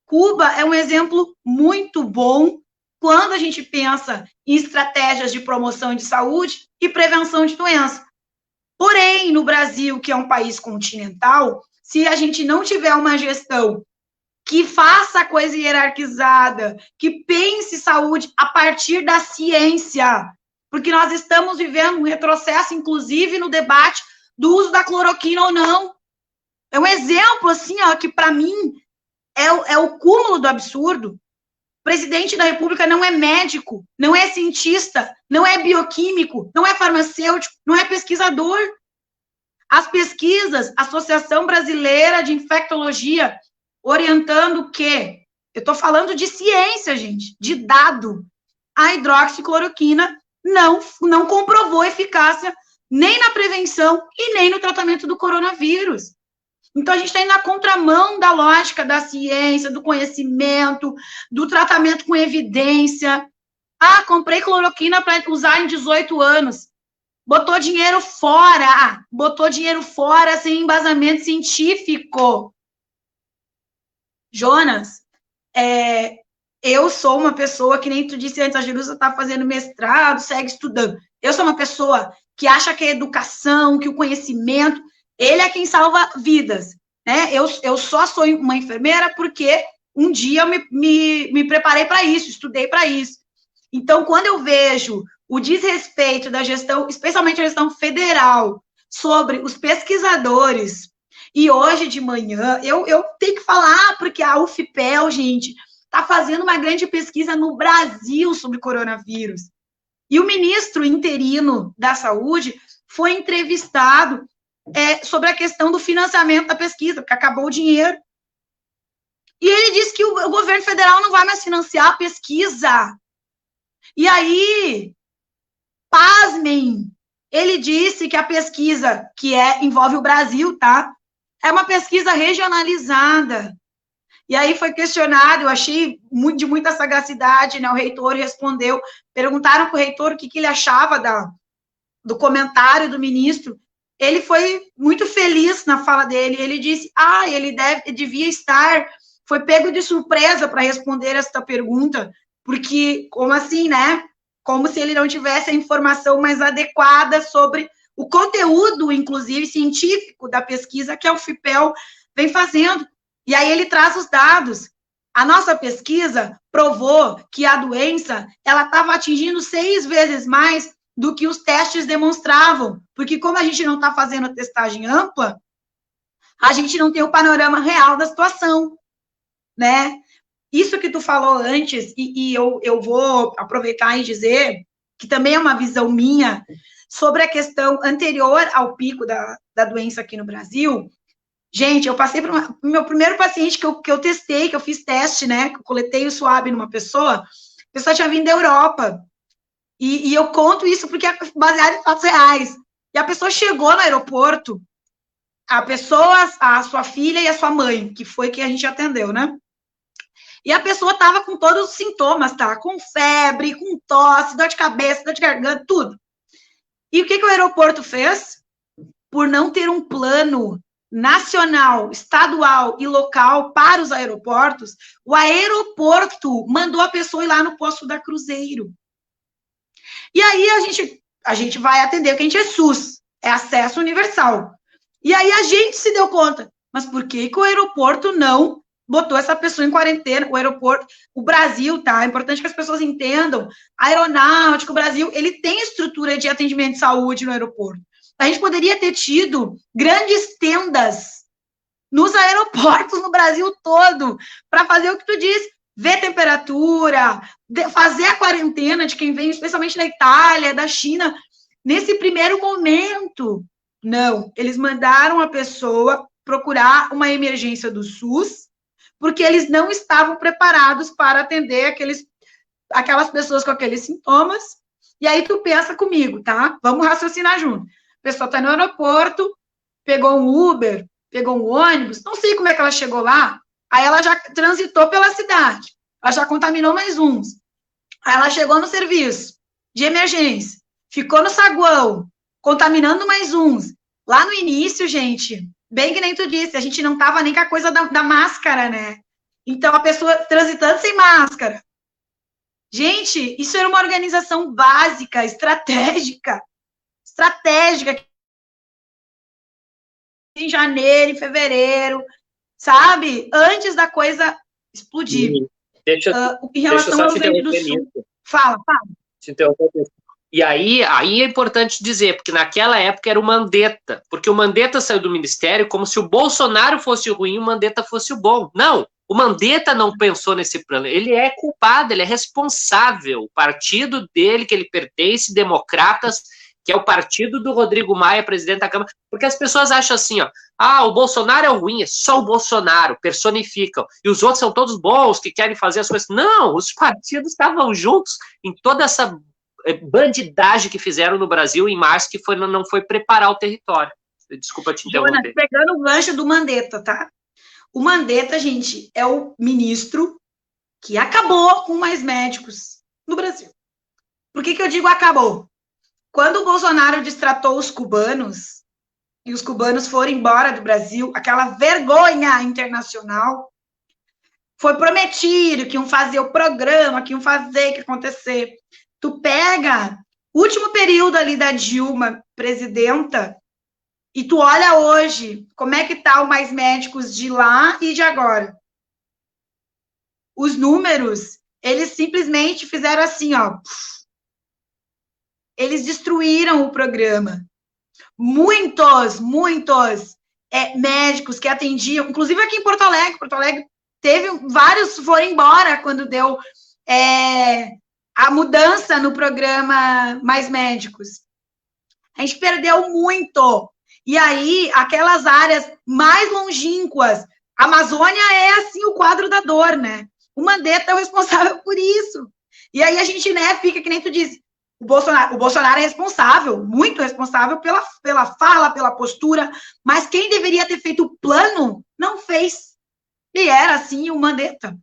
Cuba é um exemplo muito bom quando a gente pensa em estratégias de promoção de saúde e prevenção de doença. Porém, no Brasil, que é um país continental, se a gente não tiver uma gestão que faça a coisa hierarquizada, que pense saúde a partir da ciência, porque nós estamos vivendo um retrocesso, inclusive, no debate do uso da cloroquina ou não. É um exemplo, assim, ó, que para mim é o cúmulo do absurdo. O presidente da República não é médico, não é cientista, não é bioquímico, não é farmacêutico, não é pesquisador. As pesquisas, Associação Brasileira de Infectologia, orientando o quê? Eu estou falando de ciência, gente, de dado. A hidroxicloroquina não comprovou eficácia nem na prevenção e nem no tratamento do coronavírus. Então, a gente está indo na contramão da lógica da ciência, do conhecimento, do tratamento com evidência. Ah, comprei cloroquina para usar em 18 anos. Botou dinheiro fora sem embasamento científico. Jonas, eu sou uma pessoa, que nem tu disse antes, a Jerusa está fazendo mestrado, segue estudando. Eu sou uma pessoa que acha que a educação, que o conhecimento, ele é quem salva vidas, né? Eu só sou uma enfermeira porque um dia eu me preparei para isso, estudei para isso. Então, quando eu vejo o desrespeito da gestão, especialmente a gestão federal, sobre os pesquisadores, e hoje de manhã, eu tenho que falar, porque a UFPEL, gente, está fazendo uma grande pesquisa no Brasil sobre coronavírus. E o ministro interino da Saúde foi entrevistado sobre a questão do financiamento da pesquisa, porque acabou o dinheiro. E ele disse que o governo federal não vai mais financiar a pesquisa. E aí, pasmem, ele disse que a pesquisa, que envolve o Brasil, tá? É uma pesquisa regionalizada. E aí foi questionado, eu achei de muita sagacidade, né? O reitor respondeu, perguntaram para o reitor o que ele achava do comentário do ministro. Ele foi muito feliz na fala dele, ele disse, ele devia estar, foi pego de surpresa para responder esta pergunta, porque, como assim, né? Como se ele não tivesse a informação mais adequada sobre o conteúdo, inclusive, científico da pesquisa que a UFPEL vem fazendo. E aí ele traz os dados. A nossa pesquisa provou que a doença, ela estava atingindo 6 vezes mais do que os testes demonstravam, porque como a gente não está fazendo a testagem ampla, a gente não tem o panorama real da situação, né? Isso que tu falou antes, e eu vou aproveitar e dizer que também é uma visão minha sobre a questão anterior ao pico da doença aqui no Brasil. Gente, eu passei por meu primeiro paciente que eu testei, que eu fiz teste, né? Que eu coletei o swab numa pessoa, a pessoa tinha vindo da Europa. E eu conto isso porque é baseado em fatos reais. E a pessoa chegou no aeroporto, a sua filha e a sua mãe, que foi quem a gente atendeu, né? E a pessoa estava com todos os sintomas, tá? Com febre, com tosse, dor de cabeça, dor de garganta, tudo. E o que o aeroporto fez? Por não ter um plano nacional, estadual e local para os aeroportos, o aeroporto mandou a pessoa ir lá no posto da Cruzeiro. E aí a gente vai atender, porque a gente é SUS, é acesso universal. E aí a gente se deu conta, mas por que o aeroporto não botou essa pessoa em quarentena? O aeroporto, o Brasil, tá? É importante que as pessoas entendam, a aeronáutica, o Brasil, ele tem estrutura de atendimento de saúde no aeroporto. A gente poderia ter tido grandes tendas nos aeroportos no Brasil todo para fazer o que tu disse, ver temperatura, fazer a quarentena de quem vem, especialmente da Itália, da China. Nesse primeiro momento, não, eles mandaram a pessoa procurar uma emergência do SUS, porque eles não estavam preparados para atender aquelas pessoas com aqueles sintomas. E aí tu pensa comigo, tá? Vamos raciocinar junto. A pessoa está no aeroporto, pegou um Uber, pegou um ônibus, não sei como é que ela chegou lá, aí ela já transitou pela cidade, ela já contaminou mais uns. Aí ela chegou no serviço de emergência, ficou no saguão, contaminando mais uns. Lá no início, gente, bem que nem tu disse, a gente não tava nem com a coisa da máscara, né? Então, a pessoa transitando sem máscara. Gente, isso era uma organização básica, estratégica, em janeiro, em fevereiro, sabe? Antes da coisa explodir. Em relação ao Rio Grande do Sul. Fala. E aí é importante dizer, porque naquela época era o Mandetta, porque o Mandetta saiu do ministério como se o Bolsonaro fosse o ruim e o Mandetta fosse o bom. Não, o Mandetta não pensou nesse plano, ele é culpado, ele é responsável, o partido dele, que ele pertence, Democratas, que é o partido do Rodrigo Maia, presidente da Câmara, porque as pessoas acham assim, ó, o Bolsonaro é o ruim, é só o Bolsonaro, personificam, e os outros são todos bons, que querem fazer as coisas. Não, os partidos estavam juntos em toda essa bandidagem que fizeram no Brasil em março, que não foi preparar o território. Desculpa te interromper. Jonas, pegando o gancho do Mandetta, tá? O Mandetta, gente, é o ministro que acabou com mais médicos no Brasil. Por que eu digo acabou? Quando o Bolsonaro destratou os cubanos, e os cubanos foram embora do Brasil, aquela vergonha internacional, foi prometido que iam fazer o programa, que iam fazer, que ia acontecer. Tu pega o último período ali da Dilma, presidenta, e tu olha hoje, como é que tá o mais médicos de lá e de agora. Os números, eles simplesmente fizeram assim, ó. Eles destruíram o programa. Muitos médicos que atendiam, inclusive aqui em Porto Alegre teve vários foram embora quando deu a mudança no programa Mais Médicos. A gente perdeu muito. E aí, aquelas áreas mais longínquas, a Amazônia é, assim, o quadro da dor, né? O Mandetta é o responsável por isso. E aí a gente, né, fica que nem tu disse, o Bolsonaro é responsável, muito responsável pela fala, pela postura, mas quem deveria ter feito o plano, não fez. E era, assim, o Mandetta.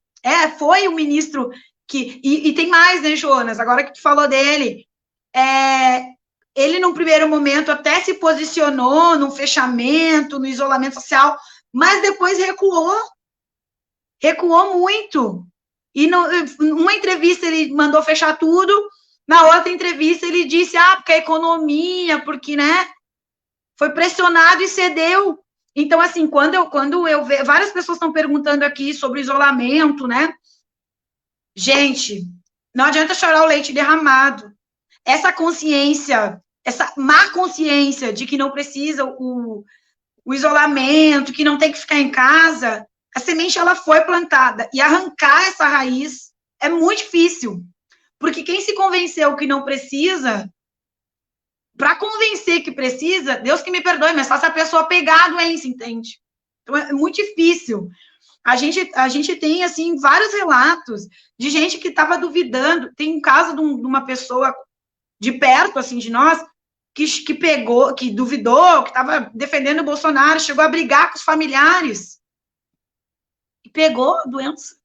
Foi o ministro que... E tem mais, né, Jonas? Agora que tu falou dele, ele, num primeiro momento, até se posicionou no fechamento, no isolamento social, mas depois recuou. Recuou muito. E numa entrevista ele mandou fechar tudo, na outra entrevista ele disse, porque a economia, porque, né, foi pressionado e cedeu. Então, assim, quando eu vejo, várias pessoas estão perguntando aqui sobre isolamento, né? Gente, não adianta chorar o leite derramado. Essa consciência, essa má consciência de que não precisa o isolamento, que não tem que ficar em casa, a semente ela foi plantada. E arrancar essa raiz é muito difícil. Porque quem se convenceu que não precisa, para convencer que precisa, Deus que me perdoe, mas só se a pessoa pegar a doença, entende? Então é muito difícil. A gente tem, assim, vários relatos de gente que estava duvidando. Tem um caso de uma pessoa de perto, assim, de nós, que pegou, que duvidou, que estava defendendo o Bolsonaro, chegou a brigar com os familiares. E pegou a doença.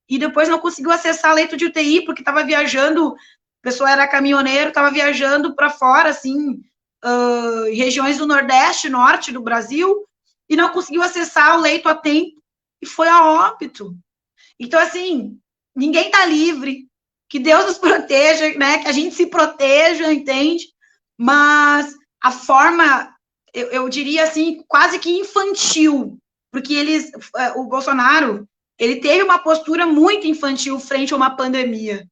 E depois não conseguiu acessar leito de UTI, porque estava viajando, a pessoa era caminhoneiro, estava viajando para fora, assim, em regiões do Nordeste, Norte do Brasil, e não conseguiu acessar o leito a tempo, e foi a óbito. Então, assim, ninguém está livre, que Deus nos proteja, né, que a gente se proteja, entende? Mas a forma, eu diria assim, quase que infantil, porque o Bolsonaro, ele teve uma postura muito infantil frente a uma pandemia.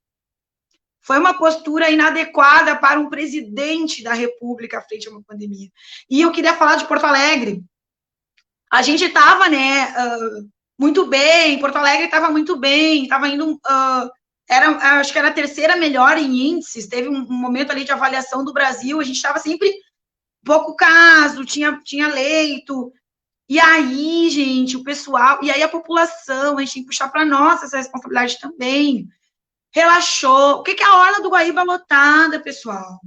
Foi uma postura inadequada para um presidente da República frente a uma pandemia. E eu queria falar de Porto Alegre. A gente estava, né, muito bem, Porto Alegre estava muito bem, estava indo, acho que era a terceira melhor em índices, teve um momento ali de avaliação do Brasil, a gente estava sempre pouco caso, tinha leito, e aí, gente, o pessoal, e aí a população, a gente tem que puxar para nós essa responsabilidade também, relaxou, o que é a orla do Guaíba lotada, pessoal?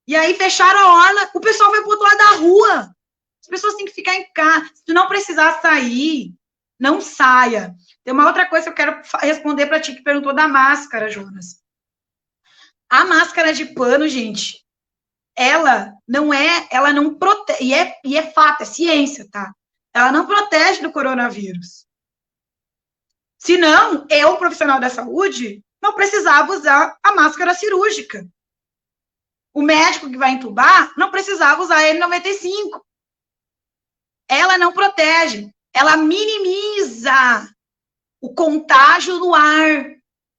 E aí fecharam a orla, o pessoal vai para o outro lado da rua, as pessoas têm que ficar em casa, se tu não precisar sair, não saia. Tem uma outra coisa que eu quero responder para ti, que perguntou da máscara, Jonas. A máscara de pano, gente, ela não protege, e é fato, é ciência, tá? Ela não protege do coronavírus. Senão, eu, profissional da saúde, não precisava usar a máscara cirúrgica. O médico que vai entubar não precisava usar a N95. Ela não protege, ela minimiza o contágio no ar,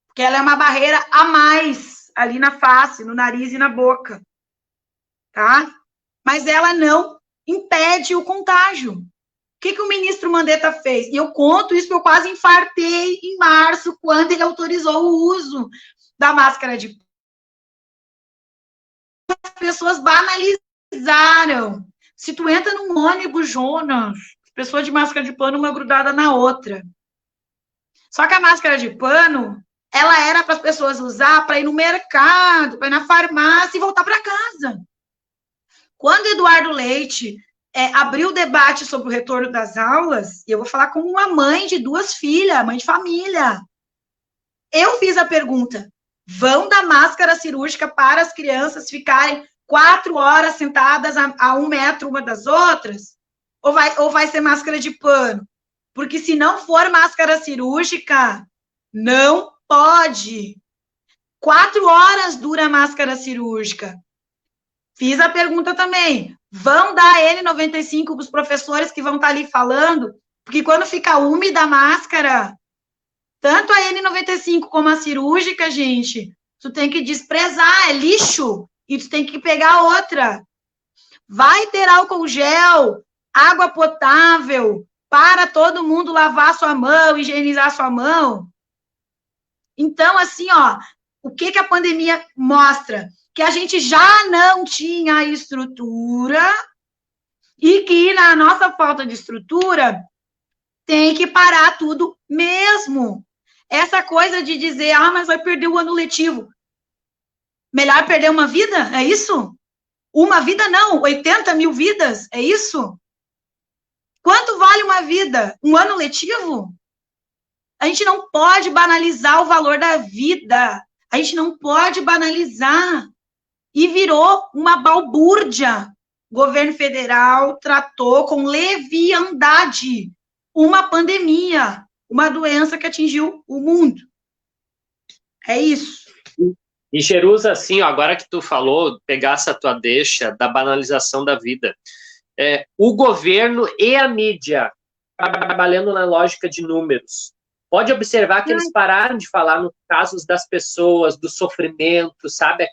porque ela é uma barreira a mais ali na face, no nariz e na boca, tá? Mas ela não impede o contágio. O que o ministro Mandetta fez? E eu conto isso porque eu quase infartei em março, quando ele autorizou o uso da máscara de pano. As pessoas banalizaram. Se tu entra num ônibus, Jonas, pessoa de máscara de pano, uma grudada na outra. Só que a máscara de pano, ela era para as pessoas usar para ir no mercado, para ir na farmácia e voltar para casa. Quando Eduardo Leite abriu o debate sobre o retorno das aulas, e eu vou falar como uma mãe de 2 filhas, mãe de família, eu fiz a pergunta, vão dar máscara cirúrgica para as crianças ficarem 4 horas sentadas a 1 metro uma das outras? Ou vai ser máscara de pano? Porque se não for máscara cirúrgica, não pode. 4 horas dura a máscara cirúrgica. Fiz a pergunta também. Vão dar N95 para os professores que vão estar ali falando? Porque quando fica úmida a máscara, tanto a N95 como a cirúrgica, gente, tu tem que desprezar, é lixo, e tu tem que pegar outra. Vai ter álcool gel, água potável, para todo mundo lavar sua mão, higienizar sua mão. Então, assim, ó, o que a pandemia mostra? Que a gente já não tinha a estrutura e que, na nossa falta de estrutura, tem que parar tudo mesmo. Essa coisa de dizer, mas vai perder o ano letivo. Melhor perder uma vida? É isso? Uma vida não, 80 mil vidas? É isso? Quanto vale uma vida? Um ano letivo? A gente não pode banalizar o valor da vida. A gente não pode banalizar. E virou uma balbúrdia. O governo federal tratou com leviandade uma pandemia, uma doença que atingiu o mundo. É isso. E, Jerusa, assim, ó, agora que tu falou, pegar essa tua deixa da banalização da vida, o governo e a mídia trabalhando na lógica de números. Pode observar que eles pararam de falar nos casos das pessoas, do sofrimento, sabe?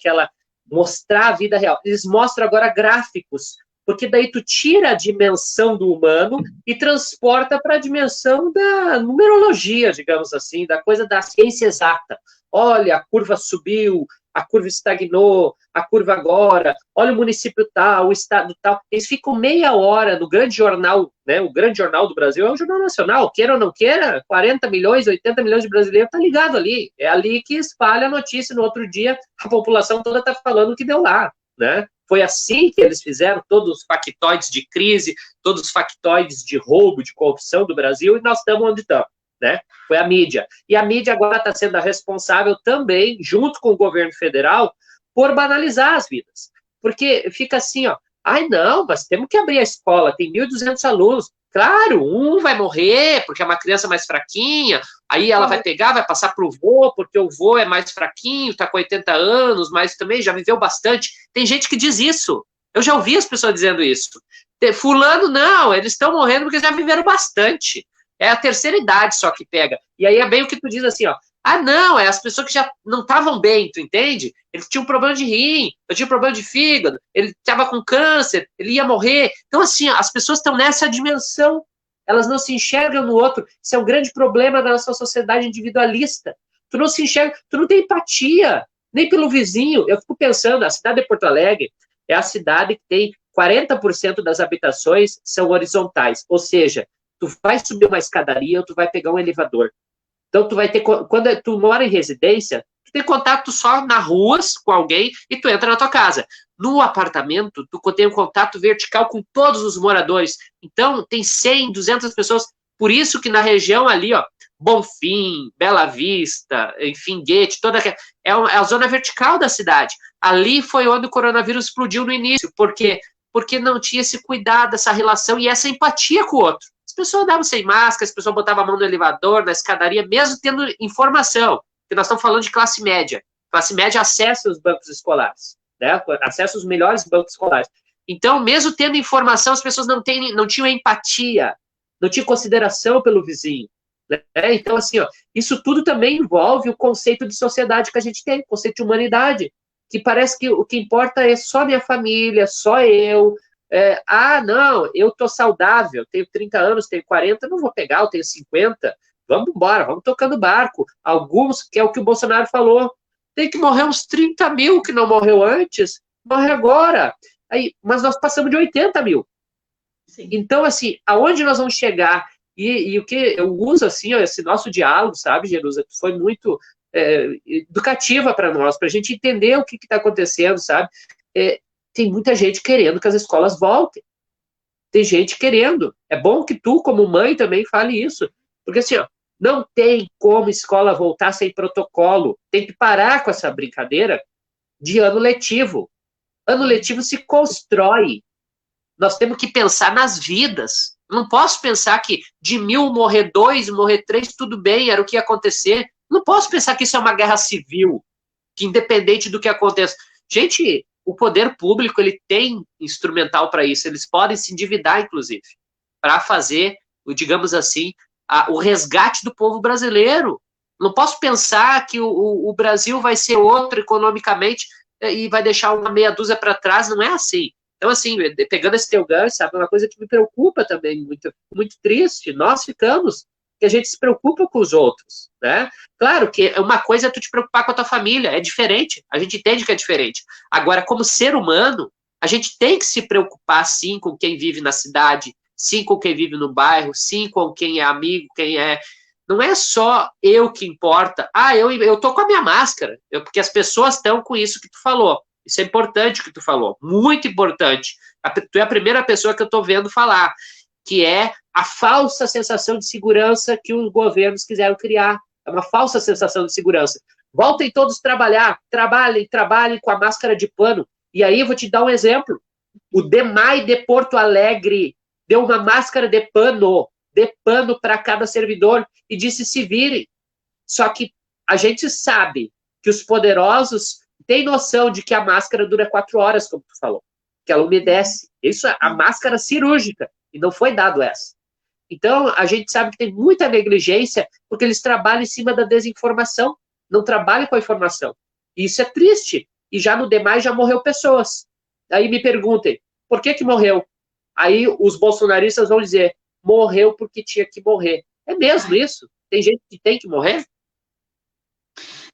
Mostrar a vida real. Eles mostram agora gráficos, porque daí tu tira a dimensão do humano e transporta para a dimensão da numerologia, digamos assim, da coisa da ciência exata. Olha, a curva subiu, a curva estagnou, a curva agora, olha o município tal, o estado tal. Eles ficam meia hora no grande jornal, né? O grande jornal do Brasil é o Jornal Nacional, queira ou não queira, 40 milhões, 80 milhões de brasileiros tá ligado ali. É ali que espalha a notícia, no outro dia a população toda tá falando o que deu lá, né? Foi assim que eles fizeram todos os factoides de crise, todos os factoides de roubo, de corrupção do Brasil, e nós estamos onde estamos. Né? Foi a mídia. E a mídia agora está sendo a responsável também, junto com o governo federal, por banalizar as vidas. Porque fica assim, ó, não, mas temos que abrir a escola, tem 1.200 alunos. Claro, um vai morrer, porque é uma criança mais fraquinha, aí ela vai pegar, vai passar para o vô, porque o vô é mais fraquinho, está com 80 anos, mas também já viveu bastante. Tem gente que diz isso. Eu já ouvi as pessoas dizendo isso. Fulano, não, eles estão morrendo porque já viveram bastante. É a terceira idade só que pega. E aí é bem o que tu diz assim, ó, Ah, não, é as pessoas que já não estavam bem, tu entende? Ele tinha um problema de rim, eu tinha um problema de fígado, ele estava com câncer, ele ia morrer. Então, assim, as pessoas estão nessa dimensão, elas não se enxergam no outro. Isso é um grande problema da nossa sociedade individualista. Tu não se enxerga, tu não tem empatia, nem pelo vizinho. Eu fico pensando, a cidade de Porto Alegre é a cidade que tem 40% das habitações são horizontais, ou seja, tu vai subir uma escadaria ou tu vai pegar um elevador. Então, tu vai ter, quando tu mora em residência, tu tem contato só na ruas com alguém e tu entra na tua casa. No apartamento, tu tem um contato vertical com todos os moradores. Então, tem 100, 200 pessoas. Por isso que na região ali, ó, Bonfim, Bela Vista, enfim, Guete, toda é a zona vertical da cidade. Ali foi onde o coronavírus explodiu no início. Por quê? Porque não tinha esse cuidado, essa relação e essa empatia com o outro. As pessoas andavam sem máscara, as pessoas botavam a mão no elevador, na escadaria, mesmo tendo informação, porque nós estamos falando de classe média. Classe média acessa os bancos escolares, né? Acessa os melhores bancos escolares. Então, mesmo tendo informação, as pessoas não tinham empatia, não tinham consideração pelo vizinho. Né? Então, assim, ó, isso tudo também envolve o conceito de sociedade que a gente tem, o conceito de humanidade, que parece que o que importa é só minha família, só eu. Não, eu tô saudável, tenho 30 anos, tenho 40, não vou pegar, eu tenho 50, vamos embora, vamos tocando barco. Alguns, que é o que o Bolsonaro falou, tem que morrer uns 30 mil que não morreu antes, morre agora. Aí, mas nós passamos de 80 mil. Sim. Então, assim, aonde nós vamos chegar? E o que eu uso, assim, esse nosso diálogo, sabe, Jerusa, que foi muito educativa para nós, para a gente entender o que está acontecendo, sabe? Tem muita gente querendo que as escolas voltem. Tem gente querendo. É bom que tu, como mãe, também fale isso. Porque, assim, ó, não tem como escola voltar sem protocolo. Tem que parar com essa brincadeira de ano letivo. Ano letivo se constrói. Nós temos que pensar nas vidas. Não posso pensar que de 1.000 morrer 2, morrer 3, tudo bem, era o que ia acontecer. Não posso pensar que isso é uma guerra civil, que independente do que aconteça. Gente, o poder público, ele tem instrumental para isso. Eles podem se endividar, inclusive, para fazer, digamos assim, o resgate do povo brasileiro. Não posso pensar que o Brasil vai ser outro economicamente e vai deixar uma meia dúzia para trás. Não é assim. Então, assim, pegando esse teu gancho, sabe, uma coisa que me preocupa também, muito, muito triste, nós ficamos, que a gente se preocupa com os outros, né? Claro que uma coisa é tu te preocupar com a tua família, é diferente, a gente entende que é diferente. Agora, como ser humano, a gente tem que se preocupar, sim, com quem vive na cidade, sim, com quem vive no bairro, sim, com quem é amigo, quem é... Não é só eu que importa. Eu tô com a minha máscara, porque as pessoas estão com isso que tu falou. Isso é importante o que tu falou, muito importante. Tu é a primeira pessoa que eu estou vendo falar, que é a falsa sensação de segurança que os governos quiseram criar. É uma falsa sensação de segurança. Voltem todos trabalhar, trabalhem com a máscara de pano. E aí eu vou te dar um exemplo. O DEMAI de Porto Alegre deu uma máscara de pano para cada servidor e disse se virem. Só que a gente sabe que os poderosos tem noção de que a máscara dura 4 horas, como tu falou, que ela umedece. Isso é a máscara cirúrgica, e não foi dado essa. Então, a gente sabe que tem muita negligência, porque eles trabalham em cima da desinformação, não trabalham com a informação. E isso é triste, e já no demais já morreu pessoas. Aí me perguntem, por que morreu? Aí os bolsonaristas vão dizer, morreu porque tinha que morrer. É mesmo isso? Tem gente que tem que morrer?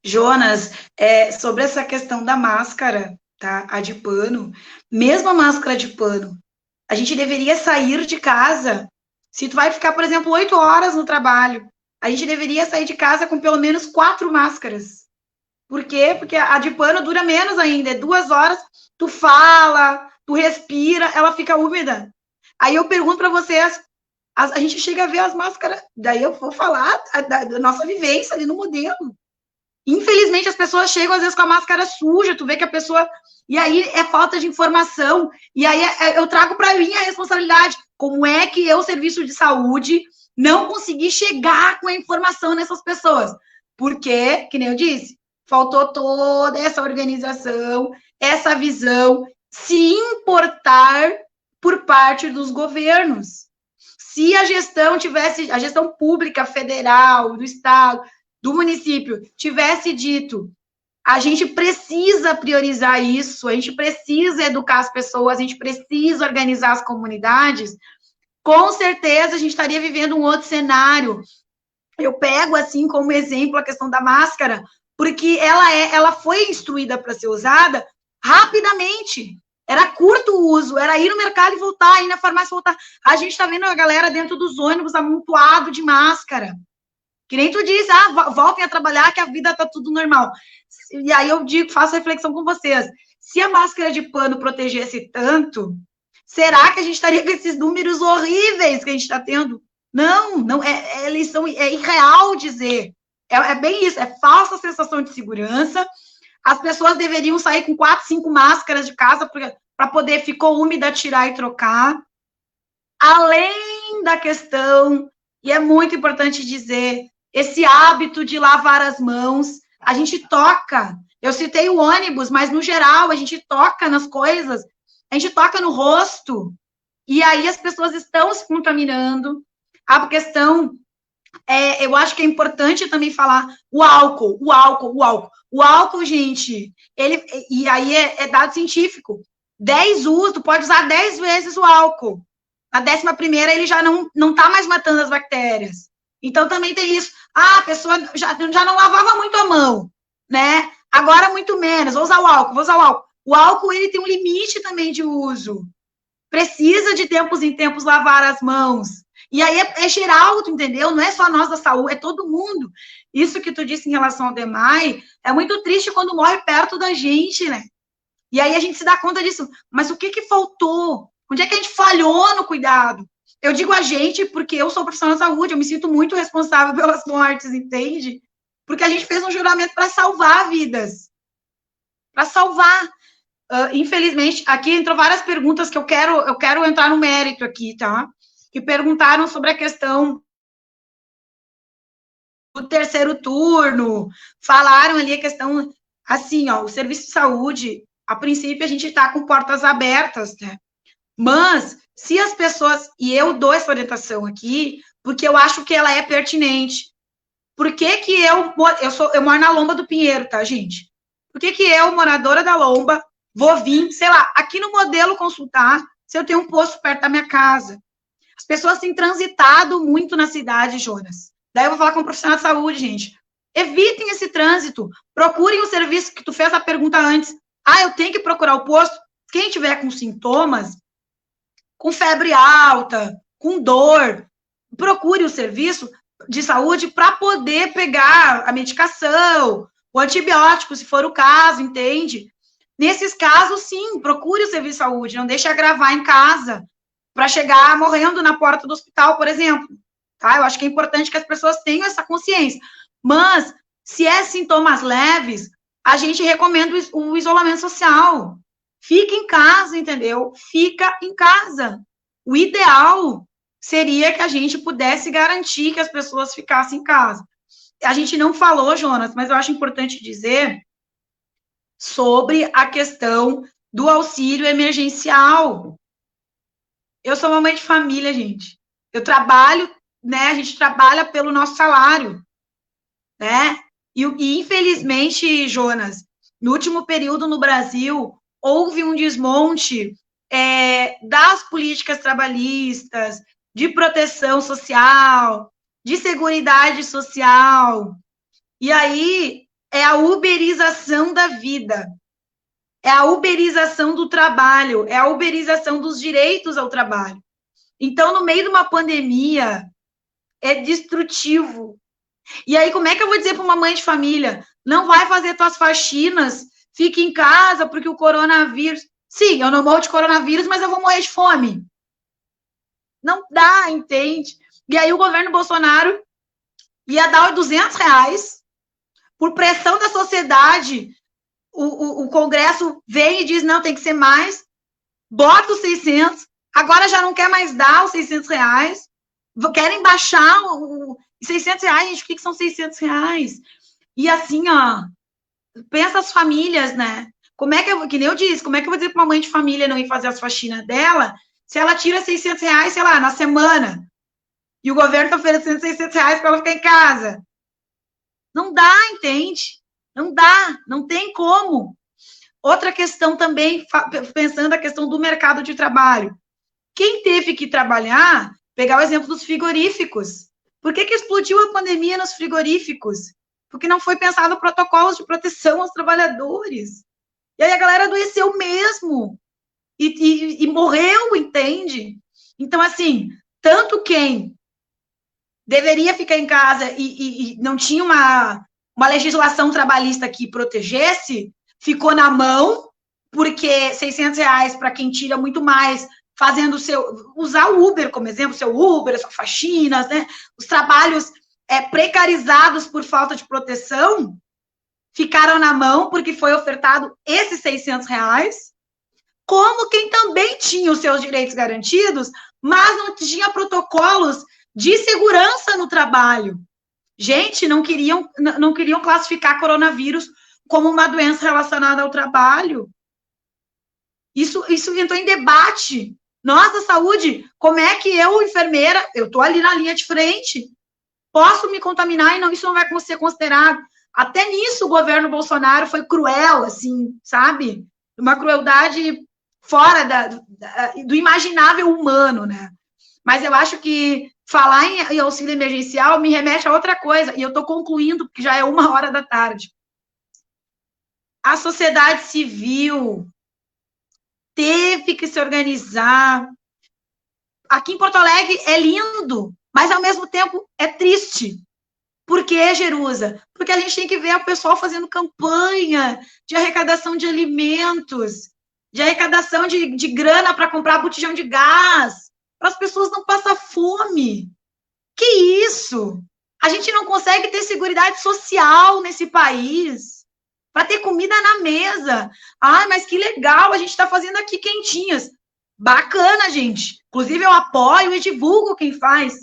Jonas, sobre essa questão da máscara, tá? A de pano, mesmo a máscara de pano, a gente deveria sair de casa. Se tu vai ficar, por exemplo, 8 horas no trabalho, a gente deveria sair de casa com pelo menos 4 máscaras. Por quê? Porque a de pano dura menos ainda, é 2 horas, tu fala, tu respira, ela fica úmida. Aí eu pergunto para vocês, a gente chega a ver as máscaras, daí eu vou falar da nossa vivência ali no modelo. Infelizmente, as pessoas chegam, às vezes, com a máscara suja, tu vê que a pessoa... E aí, é falta de informação. E aí, eu trago para mim a responsabilidade. Como é que eu, serviço de saúde, não consegui chegar com a informação nessas pessoas? Porque, que nem eu disse, faltou toda essa organização, essa visão, se importar por parte dos governos. Se a gestão tivesse... A gestão pública, federal, do Estado... do município tivesse dito: a gente precisa priorizar isso, a gente precisa educar as pessoas, a gente precisa organizar as comunidades, com certeza a gente estaria vivendo um outro cenário. Eu pego, assim, como exemplo a questão da máscara, porque ela foi instruída para ser usada rapidamente. Era curto o uso, era ir no mercado e voltar, ir na farmácia e voltar. A gente está vendo a galera dentro dos ônibus amontoado de máscara. Que nem tu diz, voltem a trabalhar que a vida está tudo normal. E aí eu digo, faço a reflexão com vocês. Se a máscara de pano protegesse tanto, será que a gente estaria com esses números horríveis que a gente está tendo? Não, eles são, é irreal dizer. É bem isso, é falsa sensação de segurança. As pessoas deveriam sair com 4, 5 máscaras de casa para poder, ficou úmida, tirar e trocar. Além da questão, e é muito importante dizer, esse hábito de lavar as mãos, a gente toca. Eu citei o ônibus, mas no geral a gente toca nas coisas, a gente toca no rosto, e aí as pessoas estão se contaminando. A questão, eu acho que é importante também falar o álcool. O álcool, gente, e aí é dado científico. 10 usos, tu pode usar 10 vezes o álcool. Na 11ª, ele já não tá mais matando as bactérias. Então, também tem isso. A pessoa já não lavava muito a mão, né? Agora, muito menos. Vou usar o álcool. O álcool, ele tem um limite também de uso. Precisa, de tempos em tempos, lavar as mãos. E aí é geral, tu entendeu? Não é só nós da saúde, é todo mundo. Isso que tu disse em relação ao DEMAI é muito triste quando morre perto da gente, né? E aí a gente se dá conta disso. Mas o que faltou? Onde é que a gente falhou no cuidado? Eu digo a gente porque eu sou profissional de saúde, eu me sinto muito responsável pelas mortes, entende? Porque a gente fez um juramento para salvar vidas. Para salvar. Infelizmente, aqui entrou várias perguntas que eu quero entrar no mérito aqui, tá? Que perguntaram sobre a questão do terceiro turno, falaram ali a questão, assim, ó, o serviço de saúde, a princípio a gente está com portas abertas, né? Mas, se as pessoas, e eu dou essa orientação aqui, porque eu acho que ela é pertinente. Por que que eu moro na Lomba do Pinheiro, tá, gente? Por que que eu, moradora da Lomba, vou vir, sei lá, aqui no Modelo consultar se eu tenho um posto perto da minha casa? As pessoas têm transitado muito na cidade, Jonas. Daí eu vou falar com um profissional de saúde, gente. Evitem esse trânsito. Procurem o serviço que tu fez a pergunta antes. Eu tenho que procurar o posto. Quem tiver com sintomas, com febre alta, com dor, procure o serviço de saúde para poder pegar a medicação, o antibiótico, se for o caso, entende? Nesses casos, sim, procure o serviço de saúde, não deixe agravar em casa para chegar morrendo na porta do hospital, por exemplo. Tá? Eu acho que é importante que as pessoas tenham essa consciência. Mas, se é sintomas leves, a gente recomenda o isolamento social. Fica em casa, entendeu? Fica em casa. O ideal seria que a gente pudesse garantir que as pessoas ficassem em casa. A gente não falou, Jonas, mas eu acho importante dizer sobre a questão do auxílio emergencial. Eu sou mamãe de família, gente. Eu trabalho, né? A gente trabalha pelo nosso salário, né? E infelizmente, Jonas, no último período no Brasil, houve um desmonte das políticas trabalhistas, de proteção social, de seguridade social. E aí é a uberização da vida, é a uberização do trabalho, é a uberização dos direitos ao trabalho. Então, no meio de uma pandemia, é destrutivo. E aí, como é que eu vou dizer para uma mãe de família, não vai fazer tuas faxinas, fique em casa, porque o coronavírus... Sim, eu não morro de coronavírus, mas eu vou morrer de fome. Não dá, entende? E aí o governo Bolsonaro ia dar R$200, por pressão da sociedade, o Congresso vem e diz, não, tem que ser mais, bota os 600, agora já não quer mais dar os R$600, querem baixar os R$600, gente, o que são R$600? E assim, ó, pensa as famílias, né? Como é que nem eu disse, como é que eu vou dizer para uma mãe de família não ir fazer as faxinas dela, se ela tira R$600, sei lá, na semana, e o governo está oferecendo R$600 para ela ficar em casa? Não dá, entende? Não dá, não tem como. Outra questão também, pensando a questão do mercado de trabalho. Quem teve que trabalhar, pegar o exemplo dos frigoríficos. Por que explodiu a pandemia nos frigoríficos? Porque não foi pensado protocolos de proteção aos trabalhadores. E aí a galera adoeceu mesmo. E morreu, entende? Então, assim, tanto quem deveria ficar em casa e não tinha uma legislação trabalhista que protegesse, ficou na mão, porque R$600 para quem tira muito mais, fazendo usar o Uber como exemplo, seu Uber, sua faxinas, né? Os trabalhos precarizados por falta de proteção ficaram na mão porque foi ofertado esses R$600, como quem também tinha os seus direitos garantidos, mas não tinha protocolos de segurança no trabalho. Gente, não queriam classificar coronavírus como uma doença relacionada ao trabalho. Isso entrou em debate. Nossa, saúde, como é que eu, enfermeira, eu estou ali na linha de frente, posso me contaminar e isso não vai ser considerado? Até nisso o governo Bolsonaro foi cruel, assim, sabe? Uma crueldade fora do imaginável humano, né? Mas eu acho que falar em auxílio emergencial me remete a outra coisa, e eu estou concluindo, porque já é 13h. A sociedade civil teve que se organizar. Aqui em Porto Alegre é lindo, mas ao mesmo tempo é triste. Por quê, Jerusa? Porque a gente tem que ver o pessoal fazendo campanha de arrecadação de alimentos, de arrecadação de grana para comprar botijão de gás, para as pessoas não passar fome. Que isso? A gente não consegue ter seguridade social nesse país para ter comida na mesa. Ai, mas que legal, a gente está fazendo aqui quentinhas. Bacana, gente. Inclusive, eu apoio e divulgo quem faz.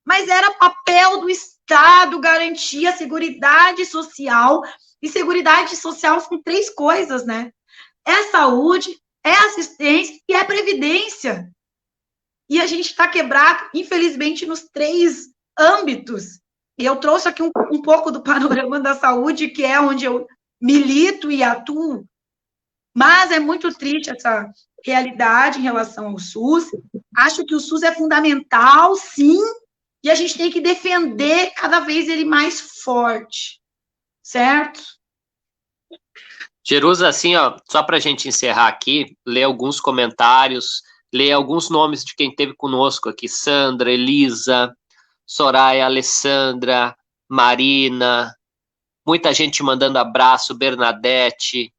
Mas era papel do Estado garantir a seguridade social, e seguridade social são 3 coisas, né? É saúde, é assistência e é previdência. E a gente está quebrado, infelizmente, nos 3 âmbitos. E eu trouxe aqui um pouco do panorama da saúde, que é onde eu milito e atuo. Mas é muito triste essa realidade em relação ao SUS. Acho que o SUS é fundamental, sim, e a gente tem que defender cada vez ele mais forte, certo? Jerusa, assim, ó, só para a gente encerrar aqui, ler alguns comentários, ler alguns nomes de quem esteve conosco aqui: Sandra, Elisa, Soraya, Alessandra, Marina, muita gente mandando abraço, Bernadette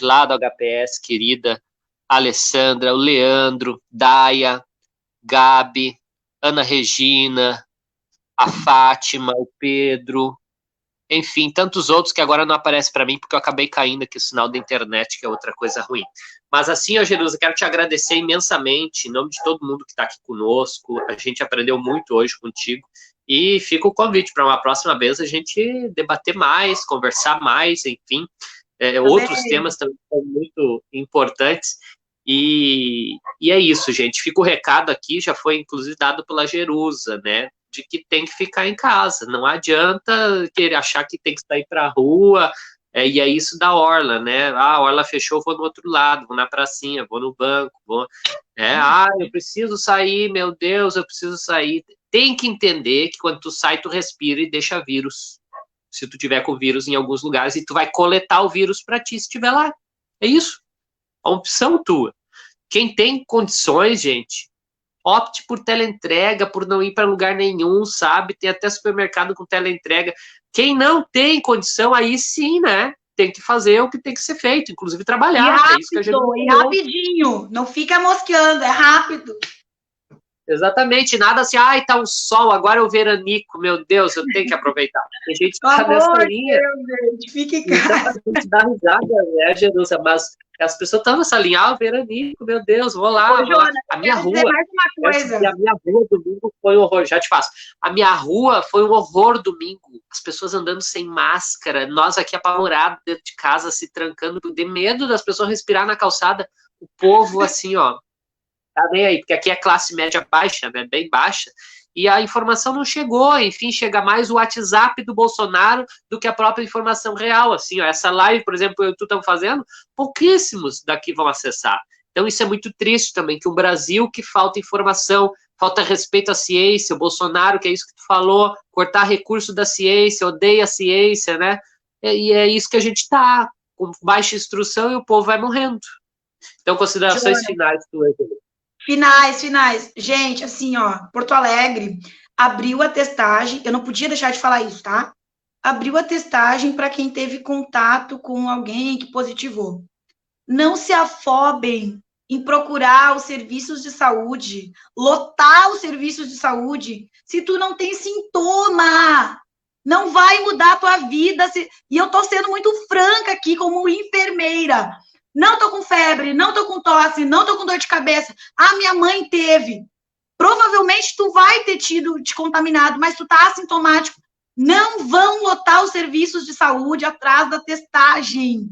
lá do HPS, querida, Alessandra, o Leandro, Daia, Gabi, Ana Regina, a Fátima, o Pedro, enfim, tantos outros que agora não aparecem para mim porque eu acabei caindo aqui o sinal da internet, que é outra coisa ruim. Mas assim, ó, Jerusa, quero te agradecer imensamente, em nome de todo mundo que está aqui conosco. A gente aprendeu muito hoje contigo e fica o convite para uma próxima vez a gente debater mais, conversar mais, enfim. Outros temas também são muito importantes. E é isso, gente. Fica o recado aqui, já foi inclusive dado pela Jerusa, né? De que tem que ficar em casa. Não adianta querer achar que tem que sair para a rua. E é isso da orla, né? A orla fechou, vou no outro lado, vou na pracinha, vou no banco, vou. Eu preciso sair, meu Deus, eu preciso sair. Tem que entender que quando tu sai, tu respira e deixa vírus. Se tu tiver com vírus em alguns lugares, e tu vai coletar o vírus para ti se estiver lá. É isso. A opção tua. Quem tem condições, gente, opte por teleentrega, por não ir para lugar nenhum, sabe? Tem até supermercado com teleentrega. Quem não tem condição, aí sim, né? Tem que fazer o que tem que ser feito, inclusive trabalhar. E rápido, é isso que a gente e rapidinho. Não fica mosqueando, é rápido. Exatamente, nada assim, tá um sol, agora é o veranico, meu Deus, eu tenho que aproveitar. A gente tá nessa linha. Gente, fique em casa. A gente dá risada, né, Jerusa? Mas as pessoas estão nessa linha, o veranico, meu Deus, vou lá. Jonas, a minha rua. Mais uma coisa. A minha rua domingo foi um horror, já te faço. A minha rua foi um horror domingo. As pessoas andando sem máscara, nós aqui apavorados dentro de casa, se trancando, de medo das pessoas respirar na calçada. O povo, assim, ó. Tá bem aí, porque aqui é classe média baixa, né, bem baixa, e a informação não chegou, enfim, chega mais o WhatsApp do Bolsonaro do que a própria informação real, assim, ó, essa live, por exemplo, eu e tu estamos fazendo, pouquíssimos daqui vão acessar. Então isso é muito triste também, que um Brasil que falta informação, falta respeito à ciência, o Bolsonaro, que é isso que tu falou, cortar recurso da ciência, odeia a ciência, né? E é isso que a gente está, com baixa instrução e o povo vai morrendo. Então, considerações finais, tu, Evelyn. Finais. Gente, assim, ó, Porto Alegre abriu a testagem, eu não podia deixar de falar isso, tá? Abriu a testagem para quem teve contato com alguém que positivou. Não se afobem em procurar os serviços de saúde, lotar os serviços de saúde, se tu não tem sintoma. Não vai mudar a tua vida. E eu tô sendo muito franca aqui como enfermeira. Não tô com febre, não tô com tosse, não tô com dor de cabeça. Ah, minha mãe teve. Provavelmente tu vai ter te contaminado, mas tu tá assintomático. Não vão lotar os serviços de saúde atrás da testagem.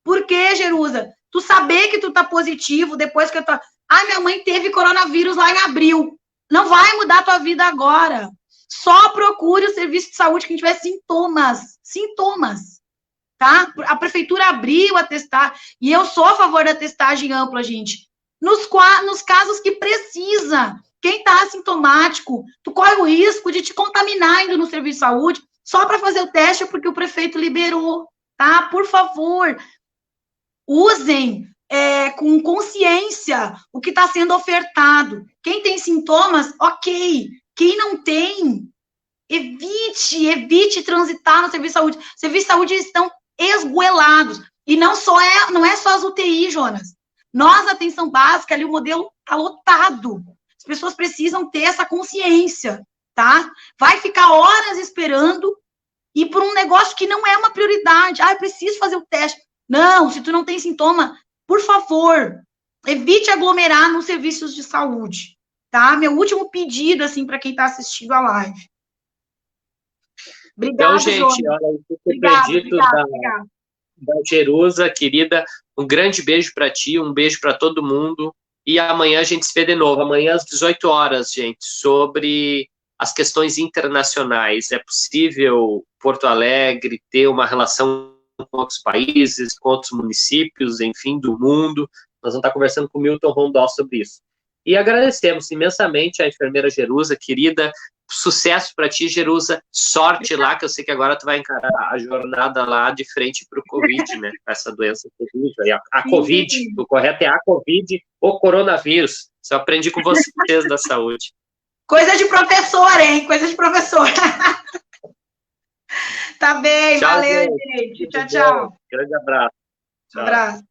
Por quê, Jerusa? Tu saber que tu tá positivo depois que eu tô... Ah, minha mãe teve coronavírus lá em abril. Não vai mudar a tua vida agora. Só procure o serviço de saúde quem tiver sintomas. Sintomas. Tá? A prefeitura abriu a testar, e eu sou a favor da testagem ampla, gente. Nos casos que precisa, quem está assintomático, tu corre o risco de te contaminar indo no serviço de saúde, só para fazer o teste porque o prefeito liberou, tá? Por favor, usem com consciência o que está sendo ofertado. Quem tem sintomas, ok. Quem não tem, evite transitar no serviço de saúde. Os serviços de saúde estão esgoelados. E não é só as UTI, Jonas. Nós, na atenção básica, ali o modelo está lotado. As pessoas precisam ter essa consciência, tá? Vai ficar horas esperando e por um negócio que não é uma prioridade. Ah, eu preciso fazer o teste. Não, se tu não tem sintoma, por favor, evite aglomerar nos serviços de saúde, tá? Meu último pedido, assim, para quem está assistindo a live. Obrigada, então, gente, olha, esse pedido da Jerusa, querida, um grande beijo para ti, um beijo para todo mundo, e amanhã a gente se vê de novo, amanhã às 18 horas, gente, sobre as questões internacionais. É possível Porto Alegre ter uma relação com outros países, com outros municípios, enfim, do mundo? Nós vamos estar conversando com o Milton Rondó sobre isso. E agradecemos imensamente a enfermeira Jerusa, querida. Sucesso para ti, Jerusa. Sorte lá, que eu sei que agora tu vai encarar a jornada lá de frente para o Covid, né? Essa doença terrível. A Covid, o correto é a Covid ou coronavírus. Isso eu aprendi com vocês da saúde. Coisa de professor, hein? Coisa de professor. Tá bem, tchau, valeu, gente. Tchau. Grande abraço. Tchau. Abraço.